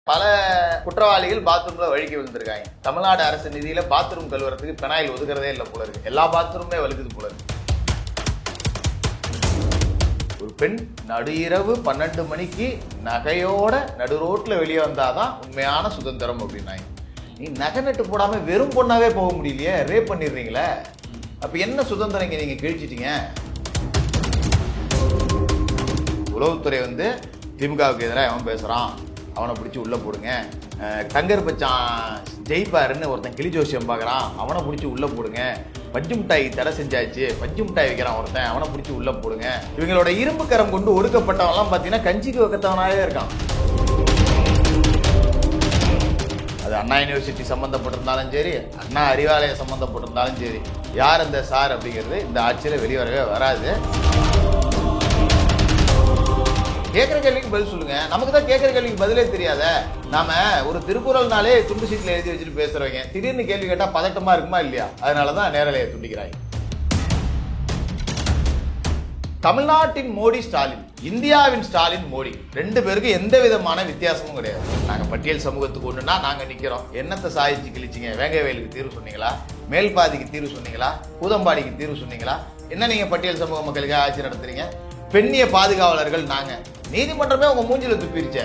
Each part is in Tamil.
பல குற்றவாளிகள் பாத்ரூம்ல வழுக்கி விழுந்திருக்காங்க. தமிழ்நாடு அரசு நிதியில பாத்ரூம் கழுவுறதுக்கு பெனாயில் ஒதுக்குறதே இல்லை போல இருக்கு. எல்லா பாத்ரூமே வழுக்குது போல இருக்கு. ஒரு பெண் நடு இரவு 12 மணிக்கு நகையோட நடு ரோட்ல வெளியே வந்தாதான் உண்மையான சுதந்திரம் அப்படின்னாங்க. நீ நகை நட்டு போடாம வெறும் பொண்ணாவே போக முடியலையே, ரேப் பண்ணிடுறீங்களே, அப்ப என்ன சுதந்திரம் நீங்க கிழிச்சிட்டீங்க? உளவுத்துறை திமுகவுக்கு எதிராக அவன் பேசுறான், அவனை பிடிச்சி உள்ள போடுங்க. தங்கர் பச்சான் ஜெயிப்பாருன்னு ஒருத்தன் கிளி ஜோசியம் பார்க்குறான், அவனை பிடிச்சி உள்ள போடுங்க. பஞ்சு மிட்டாய் தடை செஞ்சாச்சு, பஞ்சு மிட்டாய் வைக்கிறான் ஒருத்தன், அவனை பிடிச்சி உள்ள போடுங்க. இவங்களோட இரும்பு கரம் கொண்டு ஒடுக்கப்பட்டவன்லாம் பார்த்தீங்கன்னா கஞ்சிக்கு வைக்கத்தவனாவே இருக்கான். அது அண்ணா யூனிவர்சிட்டி சம்மந்தப்பட்டிருந்தாலும் சரி, அண்ணா அறிவாலயம் சம்மந்தப்பட்டிருந்தாலும் சரி, யார் அந்த சார் அப்படிங்கிறது இந்த ஆட்சியில் வெளிவரவே வராது. கேட்குற கேள்விக்கு பதில் சொல்லுங்க. நமக்கு தான் கேட்குற கேள்விக்கு பதிலே தெரியாத. நாம ஒரு திருக்குறள்னாலே துண்டு சீட்டில் எழுதி வச்சுட்டு பேசுறவங்க, திடீர்னு கேள்வி கேட்டால் பதட்டமா இருக்குமா இல்லையா? அதனாலதான் நேரலையை துண்டிக்கிறாங்க. தமிழ்நாட்டின் மோடி ஸ்டாலின், இந்தியாவின் ஸ்டாலின் மோடி, ரெண்டு பேருக்கு எந்த விதமான வித்தியாசமும் கிடையாது. நாங்க பட்டியல் சமூகத்துக்கு ஒண்ணுன்னா நாங்க நிக்கிறோம். என்னத்தை சாதிச்சு கிழிச்சிங்க? வேங்க வயலுக்கு தீர்வு சொன்னீங்களா? மேல்பாதிக்கு தீர்வு சொன்னீங்களா? பூதம்பாடிக்கு தீர்வு சொன்னீங்களா? என்ன நீங்க பட்டியல் சமூக மக்களுக்கு ஆட்சி நடத்துறீங்க? பெண்ணிய பாதுகாவலர்கள் நாங்க, நீதிமன்றமே உங்க மூஞ்சில துப்பிருச்ச.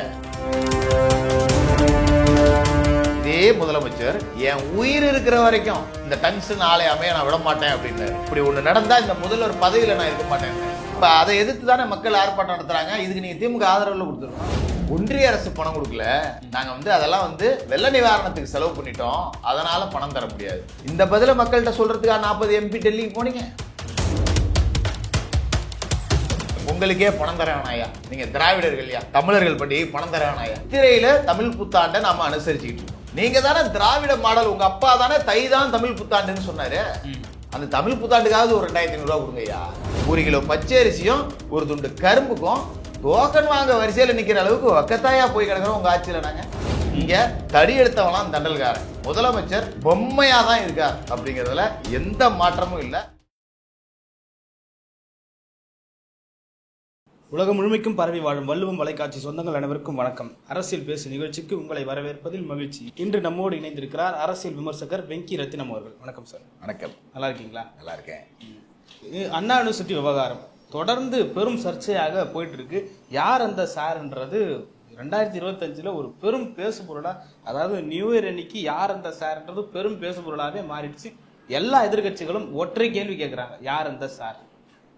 இதே முதலமைச்சர் என் உயிர் இருக்கிற வரைக்கும் இந்த டங்ஸ்டன் ஆலயமே நான் விட மாட்டேன் அப்படின்னு. இப்படி ஒண்ணு நடந்தா இந்த முதல்வர் பதவியில நான் இருக்க மாட்டேன். இப்ப அதை எதிர்த்து தானே மக்கள் ஆர்ப்பாட்டம் நடத்துறாங்க. இதுக்கு நீங்க திமுக ஆதரவுல கொடுத்துருக்கோம். ஒன்றிய அரசு பணம் கொடுக்கல, நாங்க அதெல்லாம் வெள்ள நிவாரணத்துக்கு செலவு பண்ணிட்டோம், அதனால பணம் தர முடியாது. இந்த பதில மக்கள்கிட்ட சொல்றதுக்காக 40 MP டெல்லிக்கு போனீங்க. உங்களுக்கே பணம் தரவேனாயா? நீங்க திராவிடர்கள், தமிழர்கள் படி பணம் தரவேனாயா? திரையில தமிழ் புத்தாண்டை நாம அனுசரிச்சுக்கிட்டு இருக்கோம். நீங்க தானே திராவிட மாடல், உங்க அப்பா தானே தை தான் தமிழ் புத்தாண்டுன்னு சொன்னாரு. அந்த தமிழ் புத்தாண்டுக்காவது ஒரு 2500 ரூபா கொடுங்கய்யா. 1 கிலோ பச்சை அரிசியும் ஒரு துண்டு கரும்புக்கும் டோக்கன் வாங்க வரிசையில நிக்கிற அளவுக்கு வக்கத்தாயா போய் கிடக்குறோம் உங்க ஆட்சியில. நாங்க இங்க தடி எடுத்தவெல்லாம் தண்டல்காரன், முதலமைச்சர் பொம்மையா தான் இருக்கார் அப்படிங்கிறதுல எந்த மாற்றமும் இல்லை. உலகம் முழுமைக்கும் பரவி வாழும் வள்ளுவம் வலைக்காட்சி சொந்தங்கள் அனைவருக்கும் வணக்கம். அரசியல் பேசு நிகழ்ச்சிக்கு உங்களை வரவேற்பதில் மகிழ்ச்சி. இன்று நம்மோடு இணைந்திருக்கிறார் அரசியல் விமர்சகர் வெங்கி ரத்தினம் அவர்கள். வணக்கம் சார். வணக்கம். நல்லா இருக்கீங்களா? நல்லா இருக்கேன். அண்ணா யூனிவர்சிட்டி விவகாரம் தொடர்ந்து பெரும் சர்ச்சையாக போயிட்டு இருக்கு. யார் அந்த சார்ன்றது 2025 ஒரு பெரும் பேசு பொருளா, அதாவது நியூ இயர் அன்னைக்கு யார் அந்த சார்ன்றது பெரும் பேசு பொருளாவே மாறிடுச்சு. எல்லா எதிர்கட்சிகளும் ஒற்றை கேள்வி கேட்கிறாங்க, யார் அந்த சார்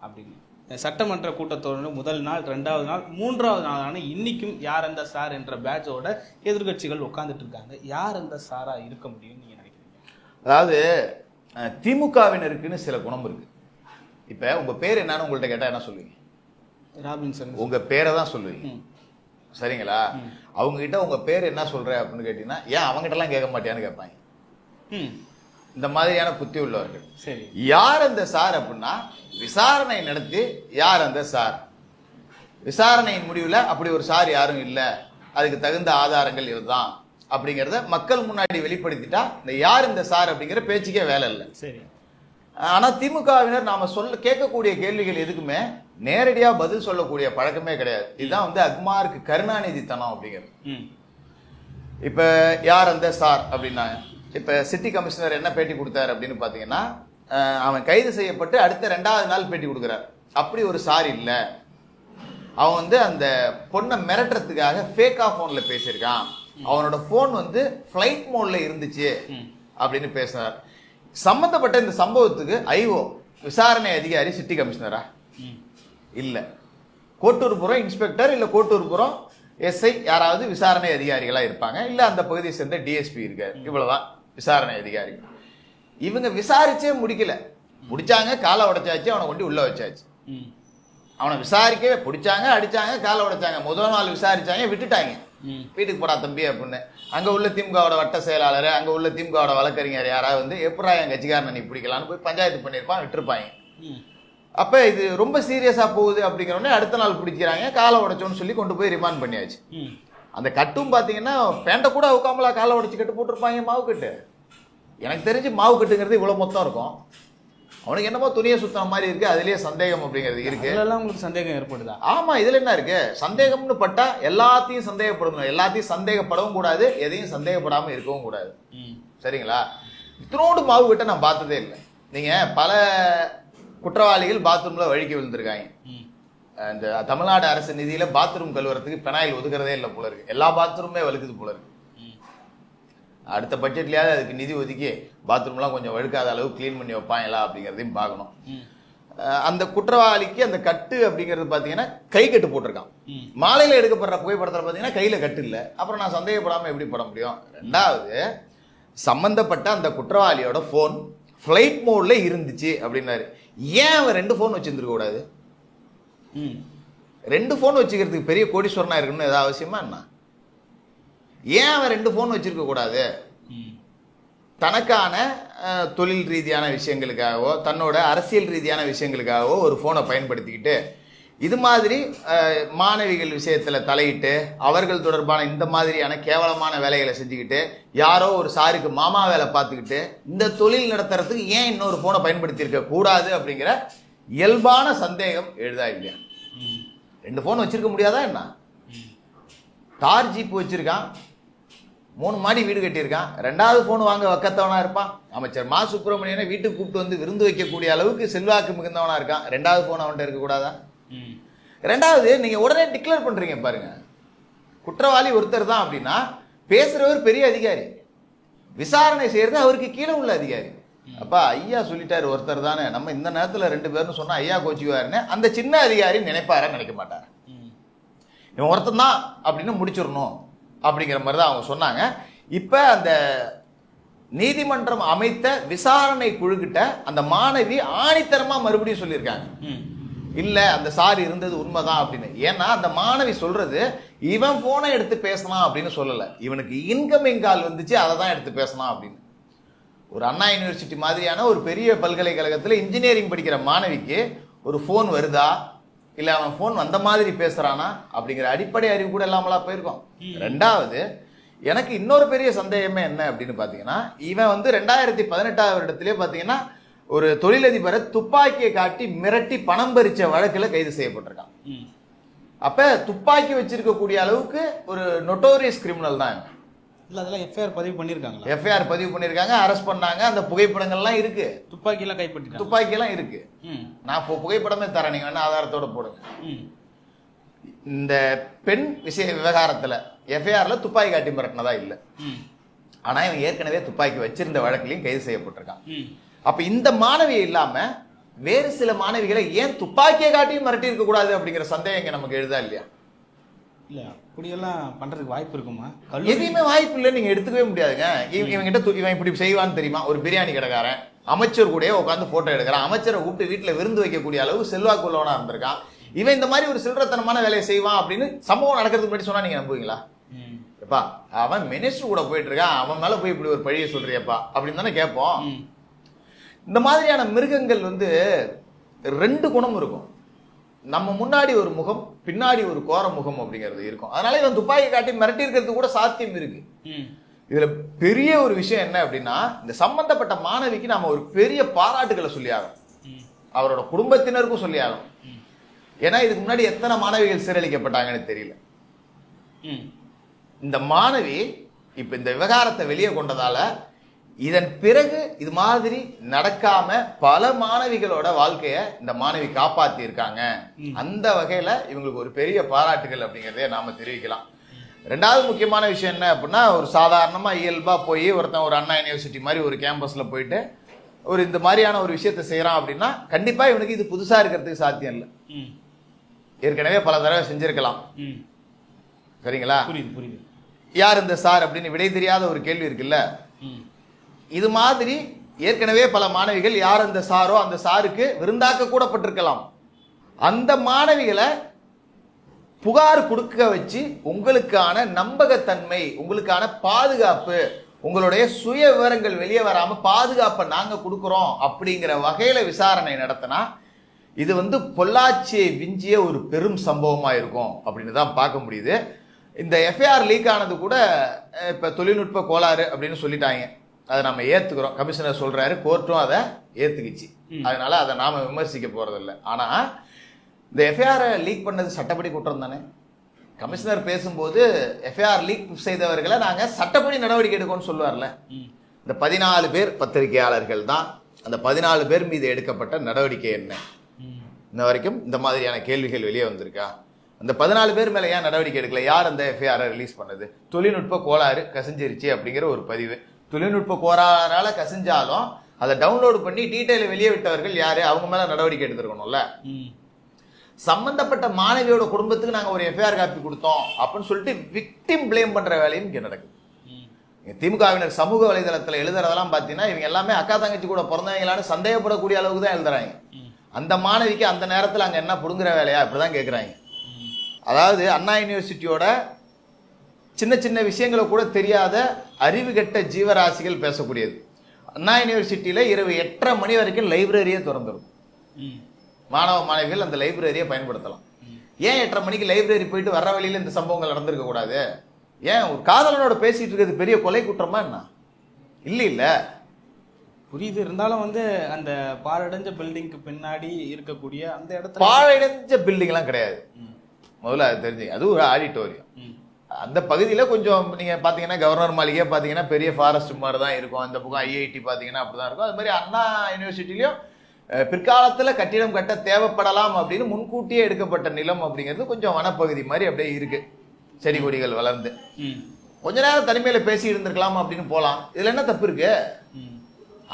அப்படின்னு. சட்டமன்ற கூட்டத்தொடர் முதல் நாள், 2வது நாள், 3வது நாளான இன்னைக்கும் யார் அந்த சார் என்ற பேட்சோட எதிர்கட்சிகள் உட்கார்ந்துட்டு இருக்காங்க. யார் அந்த சாரா இருக்க முடியும் நீங்க நினைக்கிறீங்க? அதாவது திமுகவினருக்குன்னு சில குணம் இருக்கு. இப்ப உங்க பேர் என்னன்னு உங்கள்ட்ட கேட்டா என்ன சொல்லுவீங்க? ராபின்சன். உங்க பேரை தான் சொல்லுவீங்க, சரிங்களா? அவங்க கிட்ட உங்க பேர் என்ன சொல்ற அப்படின்னு கேட்டீங்கன்னா, ஏன் அவங்ககிட்ட எல்லாம் கேட்க மாட்டியான்னு கேட்பாங்க. இந்த மாதிரியான புத்தி உள்ளவர்கள். சரி, யார் அந்த சார் அப்படின்னா, விசாரணை நடத்தி யார் அந்த சார், விசாரணையின் முடிவுல அப்படி ஒரு சார் யாரும் இல்ல, அதுக்கு தகுந்த ஆதாரங்கள் இதுதான் அப்படிங்கறத மக்கள் முன்னாடி வெளிப்படுத்திட்டா இந்த யார் இந்த சார் அப்படிங்கிற பேச்சுக்கே வேலை இல்லை. சரி. ஆனா திமுகவினர் நாம கேட்கக்கூடிய கேள்விகள் எதுக்குமே நேரடியா பதில் சொல்லக்கூடிய பழக்கமே கிடையாது. இதுதான் அக்மார்க்கு கருணாநிதி தனம் அப்படிங்கிறது. இப்ப யார் அந்த சார் அப்படின்னா, இப்ப சிட்டி கமிஷனர் என்ன பேட்டி கொடுத்தாரு அப்படின்னு பாத்தீங்கன்னா, அவன் கைது செய்யப்பட்டு அடுத்த 2வது நாள் பேட்டி கொடுக்கிறார். அப்படி ஒரு சார் இல்ல, அவன் அந்த பொண்ணை மிரட்டுறதுக்காக ஃபேக்கா போன்ல பேசியிருக்கான், அவனோட போன் பிளைட் மோட்ல இருந்துச்சு அப்படின்னு பேசினார். சம்பந்தப்பட்ட இந்த சம்பவத்துக்கு ஐஓ விசாரணை அதிகாரி சிட்டி கமிஷனரா? இல்ல. கோட்டூர்புரம் இன்ஸ்பெக்டர் இல்ல கோட்டூர்புரம் எஸ்ஐ யாராவது விசாரணை அதிகாரிகளா இருப்பாங்க, இல்ல அந்த பகுதியை சேர்ந்த டிஎஸ்பி இருக்காரு. இவ்வளவுதான் விசாரணை அதிகாரி. இவங்க விசாரிச்சே முடிக்கல. முடிச்சாங்க, காலை உடைச்சாச்சு, அவனை கொண்டு உள்ள வச்சாச்சு. அவனை விசாரிக்கவே பிடிச்சாங்க, அடிச்சாங்க, காலை உடைச்சாங்க. முதல் நாள் விசாரிச்சாங்க, விட்டுட்டாங்க. வீட்டுக்கு போடா தம்பி அப்படின்னு. அங்க உள்ள திமுகவோட வட்ட செயலாளர், அங்க உள்ள திமுகவோட வழக்கறிஞர் யாராவது எப்படா என் கட்சிக்காரனை நீ பிடிக்கலான்னு போய் பஞ்சாயத்து பண்ணிருப்பான், விட்டுருப்பாங்க. அப்ப இது ரொம்ப சீரியஸா போகுது அப்படிங்கிறோடனே அடுத்த நாள் பிடிக்கிறாங்க, காலை உடைச்சோன்னு சொல்லி கொண்டு போய் ரிமாண்ட் பண்ணியாச்சு. அந்த கட்டும் பாத்தீங்கன்னா பேண்ட கூட அவுக்காமலா காலை உடைச்சு கட்டு போட்டிருப்பாங்க, மாவு கட்டு. எனக்கு தெரிஞ்சு மாவு கட்டுங்கிறது இவ்வளவு மொத்தம் இருக்கும். அவனுக்கு என்னமோ துணியை சுத்தன மாதிரி இருக்கு, அதுலயே சந்தேகம் அப்படிங்கிறது இருக்கு. இதெல்லாம் உங்களுக்கு சந்தேகம் ஏற்படுதா? ஆமா, இதுல என்ன இருக்கு? சந்தேகம்னு பட்டா எல்லாத்தையும் சந்தேகப்படணும், எல்லாத்தையும் சந்தேகப்படவும் கூடாது, எதையும் சந்தேகப்படாம இருக்கவும் கூடாது. சரிங்களா? இத்தனோடு மாவு கிட்ட நான் பார்த்ததே இல்லை. நீங்க பல குற்றவாளிகள் பாத்ரூம்ல வழுக்கி விழுந்திருக்காங்க. இந்த தமிழ்நாடு அரசு நிதியில பாத்ரூம் கழுவுறதுக்கு பெனாயில் ஒதுக்குறதே இல்லை போல இருக்கு. எல்லா பாத்ரூமே வழுக்குது போல இருக்கு. அடுத்த பட்ஜெட்லயாவது அதுக்கு நிதி ஒதுக்கி பாத்ரூம்லாம் கொஞ்சம் வழுக்காத அளவு கிளீன் பண்ணி வைப்பாங்களா அப்படிங்கிறதையும் பார்க்கணும். அந்த குற்றவாளிக்கு அந்த கட்டு அப்படிங்கிறது பாத்தீங்கன்னா கை கட்டு போட்டிருக்கான். மாலையில எடுக்கப்படுற புகைப்படத்துல பாத்தீங்கன்னா கையில கட்டு இல்லை. அப்புறம் நான் சந்தேகப்படாம எப்படி பட முடியும்? ரெண்டாவது, சம்பந்தப்பட்ட அந்த குற்றவாளியோட போன் பிளைட் மோட்ல இருந்துச்சு அப்படின்னாரு. ஏன் அவன் 2 போன் வச்சிருந்துருக்க கூடாது? 2 போன் வச்சுக்கிறதுக்கு பெரிய கோடீஸ்வரனா இருக்கணும்னு ஏதாவது அவசியமா என்ன? ஏன் அவன் 2 போன் வச்சிருக்க கூடாது? தனக்கான தொழில் ரீதியான விஷயங்களுக்காகவோ தன்னோட அரசியல் ரீதியான விஷயங்களுக்காகவோ ஒரு போனை பயன்படுத்திக்கிட்டு இது மாதிரி மாணவிகள் விஷயத்துல தலையிட்டு அவர்கள் தொடர்பான இந்த மாதிரியான கேவலமான வேலைகளை செஞ்சுக்கிட்டு யாரோ ஒரு சாருக்கு மாமா வேலை பார்த்துக்கிட்டு இந்த தொழில் நடத்துறதுக்கு ஏன் இன்னொரு போனை பயன்படுத்தி இருக்க கூடாது அப்படிங்கிற இயல்பான சந்தேகம் எழுதா இல்லையா? 2 போன் வச்சிருக்க முடியாதா என்ன? தார் ஜீப் வச்சிருக்கான், 3 மாடி வீடு கட்டியிருக்கான், 2வது போன் வாங்க வக்கத்தவனா இருப்பான். அமைச்சர் மா சுப்பிரமணியனை வீட்டுக்கு கூப்பிட்டு வந்து விருந்து வைக்கக்கூடிய அளவுக்கு செல்வாக்கு மிகுந்தவனா இருக்கான். 2வது போன் அவன்கிட்ட இருக்க கூடாதா? 2வது, நீங்க உடனே டிக்ளேர் பண்றீங்க பாருங்க, குற்றவாளி ஒருத்தர் தான் அப்படின்னா பேசுறவர் பெரிய அதிகாரி, விசாரணை செய்யறது அவருக்கு கீழே உள்ள அதிகாரி. அப்பா ஐயா சொல்லிட்டாரு ஒருத்தர் தானே, நம்ம இந்த நேரத்துல 2 பேர்னு சொன்னா ஐயா கோச்சுக்குவாருன்னு அந்த சின்ன அதிகாரி நினைப்பார நினைக்க மாட்டாரு. இவன் ஒருத்தன் தான் அப்படின்னு முடிச்சிடணும் அப்படிங்கிற மாதிரி தான் அவங்க சொன்னாங்க. இப்ப அந்த நீதிமன்றம் அமைத்த விசாரணை குழுக்கிட்ட அந்த மாணவி ஆணித்தரமா மறுபடியும் சொல்லியிருக்காங்க, இல்ல அந்த சார் இருந்தது உண்மைதான் அப்படின்னு. ஏன்னா அந்த மாணவி சொல்றது இவன் போனை எடுத்து பேசலாம் அப்படின்னு சொல்லல, இவனுக்கு இன்கமிங் கால் வந்துச்சு அதை தான் எடுத்து பேசலாம் அப்படின்னு. ஒரு அண்ணா யூனிவர்சிட்டி மாதிரியான ஒரு பெரிய பல்கலைக்கழகத்தில் இன்ஜினியரிங் படிக்கிற மாணவிக்கு ஒரு போன் வருதா, இல்ல அவன் போன் வந்த மாதிரி பேசுறானா அப்படிங்கிற அடிப்படை அறிவு கூட இல்லாமலா போயிருக்கோம். 2வது, எனக்கு இன்னொரு பெரிய சந்தேகமே என்ன அப்படின்னு பாத்தீங்கன்னா, இவன் வந்து 2018 வருடத்திலே பாத்தீங்கன்னா ஒரு தொழிலதிபரை துப்பாக்கியை காட்டி மிரட்டி பணம் பறிச்ச வழக்குல கைது செய்யப்பட்டிருக்கான். அப்ப துப்பாக்கி வச்சிருக்கக்கூடிய அளவுக்கு ஒரு நொட்டோரியஸ் கிரிமினல் தான். இல்ல அதெல்லாம் எஃப்ஐஆர் பதிவு பண்ணிருக்காங்க. எஃப்ஐஆர் பதிவு பண்ணிருக்காங்க, அரெஸ்ட் பண்ணாங்க. அந்த புகைப்படங்கள்லாம் இருக்கு, துப்பாக்கி எல்லாம் கைப்பற்றிட்டாங்க, துப்பாக்கி எல்லாம் இருக்கு. நான் புகைப்படமே தரேன், நீங்க வேணா ஆதாரத்தோட போடுங்க. இந்த பெண் விஷய விவகாரத்துல எஃப்ஐஆர்ல துப்பாக்கி காட்டி மிரட்டினதா இல்ல, ஆனா இவன் ஏற்கனவே துப்பாக்கி வச்சிருந்த வழக்கிலையும் கைது செய்யப்பட்டிருக்கான். அப்ப இந்த மாணவி இல்லாம வேறு சில மாணவிகளை ஏன் துப்பாக்கியை காட்டியும் மிரட்டி இருக்க கூடாது அப்படிங்கிற சந்தேகம் நமக்கு எழுதா இல்லையா? இல்ல அப்படியெல்லாம் பண்றதுக்கு வாய்ப்பு இருக்குமா? எதையுமே வாய்ப்பு இல்லை, நீங்க எடுத்துக்கவே முடியாதுங்க. இவன் கிட்ட இவன் இப்படி செய்வான்னு தெரியுமா? ஒரு பிரியாணி கடைக்காரன் அமைச்சர் கூட உட்காந்து போட்டோ எடுக்கிறான், அமைச்சரை கூப்பிட்டு வீட்டுல விருந்து வைக்கக்கூடிய அளவு செல்வாக்கு உள்ளவனா இருந்திருக்கான். இவன் இந்த மாதிரி ஒரு சில்லறத்தனமான வேலையை செய்வான் அப்படின்னு சம்பவம் நடக்கிறதுக்கு முன்னாடி சொன்னா நீங்க நம்புவீங்களா? எப்பா அவன் மினிஸ்டர் கூட போயிட்டு இருக்கான், அவன் மேல போய் இப்படி ஒரு பழியை சொல்றியப்பா அப்படின்னு தானே கேட்போம். இந்த மாதிரியான மிருகங்கள் வந்து 2 குணம் இருக்கும். நம்ம முன்னாடி ஒரு முகம், பின்னாடி ஒரு கோர முகம் அப்படிங்கிறது இருக்கும். அதனால இவன் துப்பாக்கி காட்டி மிரட்டி இருக்கிறது கூட சாத்தியம் இருக்கு. இதுல பெரிய ஒரு விஷயம் என்ன அப்படின்னா, இந்த சம்பந்தப்பட்ட மாணவிக்கு நாம ஒரு பெரிய பாராட்டுகளை சொல்லி ஆகும், அவரோட குடும்பத்தினருக்கும் சொல்லி ஆகும். ஏன்னா இதுக்கு முன்னாடி எத்தனை மாணவிகள் சீரழிக்கப்பட்டாங்கன்னு தெரியல. இந்த மாணவி இப்ப இந்த விவகாரத்தை வெளியே கொண்டதால இதன் பிறகு இது மாதிரி நடக்காம பல மாணவிகளோட வாழ்க்கைய இந்த மாணவி காப்பாத்தி இருக்காங்க. அந்த வகையில இவங்களுக்கு ஒரு பெரிய பாராட்டுகள் அப்படிங்கறதே நாம தெரிவிக்கலாம். 2வது முக்கியமான விஷயம் என்ன அப்படின்னா, ஒரு சாதாரணமா இயல்பா போய் ஒருத்தன் ஒரு அண்ணா யூனிவர்சிட்டி மாதிரி ஒரு கேம்பஸ்ல போயிட்டு ஒரு இந்த மாதிரியான ஒரு விஷயத்த செய்யறான் அப்படின்னா கண்டிப்பா இவனுக்கு இது புதுசா இருக்கிறதுக்கு சாத்தியம் இல்லை. ஏற்கனவே பல தடவை செஞ்சிருக்கலாம். சரிங்களா? புரியுது. யார் இந்த சார் அப்படின்னு விடை தெரியாத ஒரு கேள்வி இருக்குல்ல. இது மாதிரி ஏற்கனவே பல மாணவிகள் யார் அந்த சாரோ அந்த சாருக்கு விருந்தாக்க கூடப்பட்டிருக்கலாம். அந்த மாணவிகளை புகார் கொடுக்க வச்சு உங்களுக்கான நம்பகத்தன்மை, உங்களுக்கான பாதுகாப்பு, உங்களுடைய சுய விவரங்கள் வெளியே வராம பாதுகாப்பை நாங்க கொடுக்கிறோம் அப்படிங்கிற வகையில விசாரணை நடத்தினா இது வந்து பொள்ளாச்சியை விஞ்சிய ஒரு பெரும் சம்பவமா இருக்கும் அப்படின்னு தான் பார்க்க முடியுது. இந்த எஃப்ஐஆர் லீக் ஆனது கூட இப்ப தொழில்நுட்ப கோளாறு அப்படின்னு சொல்லிட்டாங்க. அதை நம்ம ஏத்துக்கிறோம். கமிஷனர் சொல்றாரு, கோர்ட்டும் அதை ஏத்துக்கிச்சு. அதனால அதை நாம விமர்சிக்க போறதில்ல. ஆனா இந்த எஃப்ஐஆர் லீக் பண்ணது சட்டப்படி குற்றம் தானே. கமிஷனர் பேசும்போது எஃப்ஐஆர் லீக் செய்தவர்களை நாங்க சட்டப்படி நடவடிக்கை எடுக்கணும்னு சொல்லுவார்ல. இந்த 14 பேர் பத்திரிகையாளர்கள் தான். அந்த 14 பேர் மீது எடுக்கப்பட்ட நடவடிக்கை என்ன? இன்ன வரைக்கும் இந்த மாதிரியான கேள்விகள் வெளியே வந்திருக்கா? அந்த 14 பேர் மேல ஏன் நடவடிக்கை எடுக்கல? யார் அந்த எஃப்ஐஆர் ரிலீஸ் பண்ணது? தொழில்நுட்ப கோளாறு கசிஞ்சிருச்சு அப்படிங்கிற ஒரு பதிவு. தொழில்நுட்ப கோளாறால கசிஞ்சாலும் அதை டவுன்லோடு பண்ணி டீட்டெயில் வெளியே விட்டவர்கள் யாரு? அவங்க மேல நடவடிக்கை எடுத்துருக்கணும்ல. சம்பந்தப்பட்ட மாணவியோட குடும்பத்துக்கு நாங்க ஒரு எஃப்ஐஆர் காப்பி கொடுத்தோம் அப்படின்னு சொல்லிட்டு விக்டிம் பிளேம் பண்ற வேலையும் இங்க நடக்குது. திமுகவினர் சமூக வலைதளத்துல எழுதுறதெல்லாம் பாத்தீங்கன்னா இவங்க எல்லாமே அக்கா தங்கச்சி கூட பிறந்தவங்களான்னு சந்தேகப்படக்கூடிய அளவுக்கு தான் எழுதுறாங்க. அந்த மாணவிக்கு அந்த நேரத்தில் அங்க என்ன புடுங்குற வேலையா இப்படிதான் கேட்குறாங்க. அதாவது அண்ணா யூனிவர்சிட்டியோட சின்ன சின்ன விஷயங்களை கூட தெரியாத அறிவு கெட்ட ஜீவராசிகள் பேசக்கூடியது. அண்ணா யூனிவர்சிட்டியில இரவு 8:30 மணி வரைக்கும் லைப்ரரியே திறந்துடும். மாணவ மாணவிகள் அந்த லைப்ரரியை பயன்படுத்தலாம். ஏன் 8:30 மணிக்கு லைப்ரரி போயிட்டு வர்ற வழியில இந்த சம்பவங்கள் நடந்திருக்க கூடாது? ஏன் ஒரு காதலனோட பேசிட்டு இருக்கிறது பெரிய கொலை குற்றமா என்ன? இல்ல புரியுது. இருந்தாலும் அந்த பாழடைஞ்ச பில்டிங்க்கு பின்னாடி இருக்கக்கூடிய அந்த இடத்துல பாழடைஞ்ச பில்டிங் எல்லாம் கிடையாது. முதல்ல அது தெரிஞ்சுங்க. அது ஒரு ஆடிட்டோரியம். அந்த பகுதியில கொஞ்சம் நீங்க பாத்தீங்கன்னா கவர்னர் மாளிகையா பாத்தீங்கன்னா பெரிய ஃபாரஸ்ட் மாதிரி தான் இருக்கும். அந்த பக்கம் ஐஐடி பாத்தீங்கன்னா அப்படிதான் இருக்கும். அது மாதிரி அண்ணா யூனிவர்சிட்டிலையும் பிற்காலத்துல கட்டிடம் கட்ட தேவைப்படலாம் அப்படின்னு முன்கூட்டியே எடுக்கப்பட்ட நிலம் அப்படிங்கிறது கொஞ்சம் வனப்பகுதி மாதிரி அப்படியே இருக்கு. செடி கொடிகள் வளர்ந்து கொஞ்ச நேரம் தனிமையில பேசி இருந்திருக்கலாம் அப்படின்னு போலாம். இதுல என்ன தப்பு இருக்கு?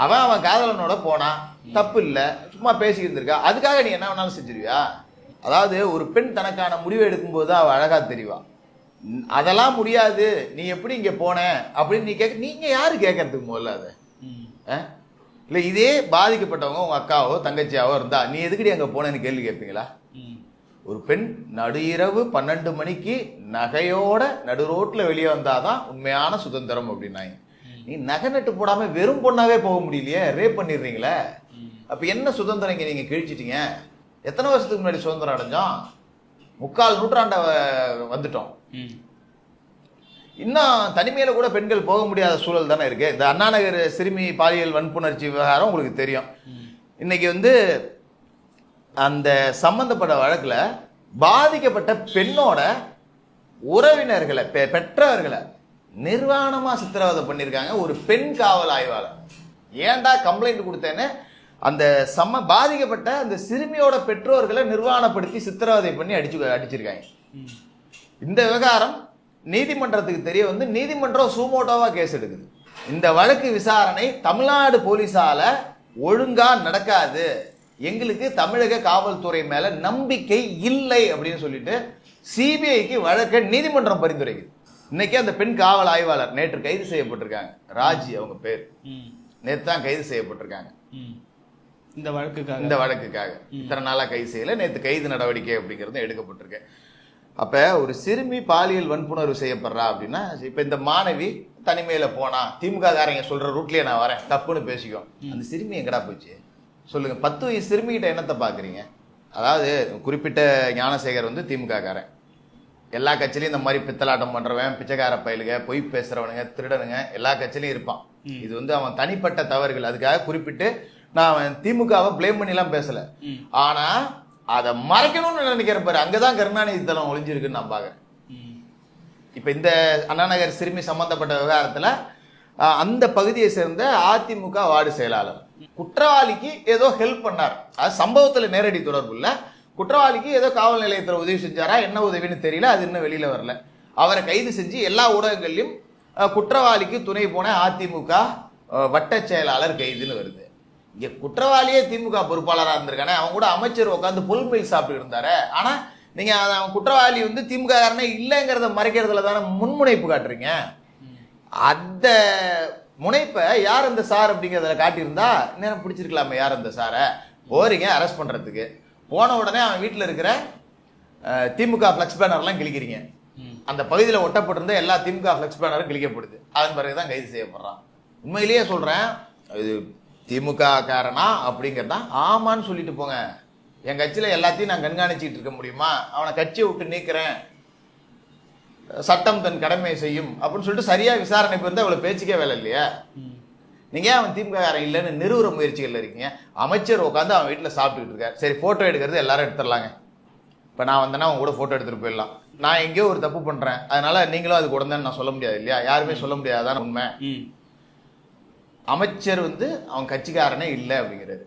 அவன் காதலனோட போனா தப்பு இல்ல, சும்மா பேசி இருந்திருக்கா. அதுக்காக நீ என்ன வேணாலும் செஞ்சிருவியா? அதாவது ஒரு பெண் தனக்கான முடிவை எடுக்கும் போது அவ அழகா தெரிவா. அதெல்லாம் முடியாது, நீ எப்படி இங்க போன அப்படின்னு நீ கேட்க, நீங்க யாரு கேட்கறதுக்கு முதல்ல அது? இல்ல இதே பாதிக்கப்பட்டவங்க உங்க அக்காவோ தங்கச்சியாவோ இருந்தா நீ எதுக்கடி அங்க போனேன்னு கேள்வி கேட்பீங்களா? ஒரு பெண் நடு இரவு 12 மணிக்கு நகையோட நடு ரோட்ல வெளியே வந்தாதான் உண்மையான சுதந்திரம் அப்படின்னாங்க. நீ நகை நட்டு போடாம வெறும் பொண்ணாவே போக முடியலையே, ரேப் பண்ணிடுறீங்களே. அப்ப என்ன சுதந்திரம் இங்க நீங்க கிழிச்சிட்டீங்க? எத்தனை வருஷத்துக்கு முன்னாடி சுதந்திரம் அடைஞ்சோம்? 3/4 நூற்றாண்ட வந்துட்டோம். இன்னும் தனிமையில கூட பெண்கள் போக முடியாத சூழல் தானே இருக்கு. இந்த அண்ணா நகர் சிறுமி பாலியல் வன்புணர்ச்சி விவகாரம் உங்களுக்கு தெரியும். இன்னைக்கு அந்த சம்பந்தப்பட்ட வழக்குல பாதிக்கப்பட்ட பெண்ணோட உறவினர்களை பெற்றவர்களை நிர்வாணமா சித்திரவதை பண்ணிருக்காங்க ஒரு பெண் காவல் ஆய்வாளர். ஏன்டா கம்ப்ளைண்ட் கொடுத்தேன்னு அந்த பாதிக்கப்பட்ட அந்த சிறுமியோட பெற்றோர்களை நிர்வாணப்படுத்தி சித்திரவதை பண்ணி அடிச்சிருக்காங்க. இந்த விவகாரம் நீதிமன்றத்துக்கு தெரிய நீதிமன்றம் சூமோட்டோவா கேஸ் எடுக்குது. இந்த வழக்கு விசாரணை தமிழ்நாடு போலீஸால ஒழுங்கா நடக்காது, எங்களுக்கு தமிழக காவல்துறை மேல நம்பிக்கை இல்லை அப்படின்னு சொல்லிட்டு சிபிஐக்கு வழக்கை நீதிமன்றம் பரிந்துரைக்குது. இன்னைக்கு அந்த பெண் காவல் ஆய்வாளர் நேற்று கைது செய்யப்பட்டிருக்காங்க. ராஜி அவங்க பேர். நேற்று தான் கைது செய்யப்பட்டிருக்காங்க இந்த வழக்குக்காக. இத்தனை நாளா கைது செய்யல, நேற்று கைது நடவடிக்கை அப்படிங்கிறது எடுக்கப்பட்டிருக்கு. அப்ப ஒரு சிறுமி பாலியல் வன்புணர்வு செய்யப்படுறா அப்படின்னா, இப்ப இந்த மாணவி தனிமையில போனா திமுக காரங்க சொல்ற ரூட்லயே நான் வரேன் தப்புன்னு பேசிக்கும். அந்த சிறுமி எங்கடா போச்சு சொல்லுங்க? 10 வயசு சிறுமி கிட்ட என்னத்தை பாக்குறீங்க? அதாவது குறிப்பிட்ட ஞானசேகர் திமுக காரன், எல்லா கட்சியிலையும் இந்த மாதிரி பித்தலாட்டம் பண்றவன், பிச்சைக்கார பயலுங்க, பொய் பேசுறவனுங்க, திருடனுங்க எல்லா கட்சியிலையும் இருப்பான். இது அவன் தனிப்பட்ட தவறுகள். அதுக்காக குறிப்பிட்டு நான் அவன் திமுகவை பிளேம் பண்ணி எல்லாம் பேசல. ஆனா அதை மறைக்கணும்னு நினைக்கிற பாரு, அங்கதான் கருணாநிதி தளம் ஒளிஞ்சிருக்குன்னு நான் பாக்குறேன். இப்ப இந்த அண்ணா நகர் சிறுமி சம்பந்தப்பட்ட விவகாரத்துல அந்த பகுதியை சேர்ந்த அதிமுக வார்டு செயலாளர் குற்றவாளிக்கு ஏதோ ஹெல்ப் பண்ணார். அது சம்பவத்துல நேரடி தொடர்பு இல்ல, குற்றவாளிக்கு ஏதோ காவல் நிலையத்தில் உதவி செஞ்சாரா, என்ன உதவின்னு தெரியல, அது இன்னும் வெளியில வரல. அவரை கைது செஞ்சு எல்லா ஊடகங்களையும் குற்றவாளிக்கு துணை போன அதிமுக வட்ட செயலாளர் கைதுன்னு வருது. இங்க குற்றவாளியே திமுக பொறுப்பாளராக இருந்திருக்கானே, அவன் கூட அமைச்சர் உட்காந்து புல்மையில் சாப்பிட்டு இருந்தாரு. ஆனா நீங்க அவன் குற்றவாளி திமுக காரனே இல்லைங்கிறத மறைக்கிறதுல தானே முன்முனைப்பு காட்டுறீங்க. அந்த முனைப்பை யார் அந்த சார் அப்படிங்கிறத காட்டியிருந்தா நேரம் பிடிச்சிருக்கலாமே. யார் அந்த சாரை போறீங்க அரெஸ்ட் பண்றதுக்கு, போன உடனே அவன் வீட்டில் இருக்கிற திமுக பிளக்ஸ் பேனர்லாம் கிழிக்கிறீங்க. அந்த பகுதியில் ஒட்டப்பட்டிருந்த எல்லா திமுக பிளக்ஸ் பேனரும் கிழிக்கப்படுது. அதன் பிறகுதான் கைது செய்யப்படுறான். உண்மையிலேயே சொல்றேன், இது திமுக காரனா அப்படிங்கிறதா ஆமான்னு சொல்லிட்டு போங்க. என் கட்சியில எல்லாத்தையும் நான் கண்காணிச்சுட்டு இருக்க முடியுமா? அவனை கட்சியை விட்டு நீக்கிறேன், சட்டம் தன் கடமை செய்யும் அப்படின்னு சொல்லிட்டு சரியா விசாரணை போயிருந்தா இவ்வளவு பேச்சுக்கே வேலை இல்லையா? நீங்க ஏன் அவன் திமுக காரன் இல்லைன்னு நிறுவுற முயற்சிகள்ல இருக்கீங்க. அமைச்சர் உட்காந்து அவன் வீட்டுல சாப்பிட்டுட்டு இருக்காரு. சரி, போட்டோ எடுக்கிறது எல்லாரும் எடுத்துடலாங்க. இப்ப நான் வந்தேன்னா அவங்க கூட போட்டோ எடுத்துட்டு போயிடலாம். நான் எங்கேயோ ஒரு தப்பு பண்றேன், அதனால நீங்களும் அதுக்கு உடனே நான் சொல்ல முடியாது இல்லையா? யாருமே சொல்ல முடியாது, அதான் உண்மை. அமைச்சர் வந்து அவன் கட்சிக்காரனே இல்லை அப்படிங்கிறது.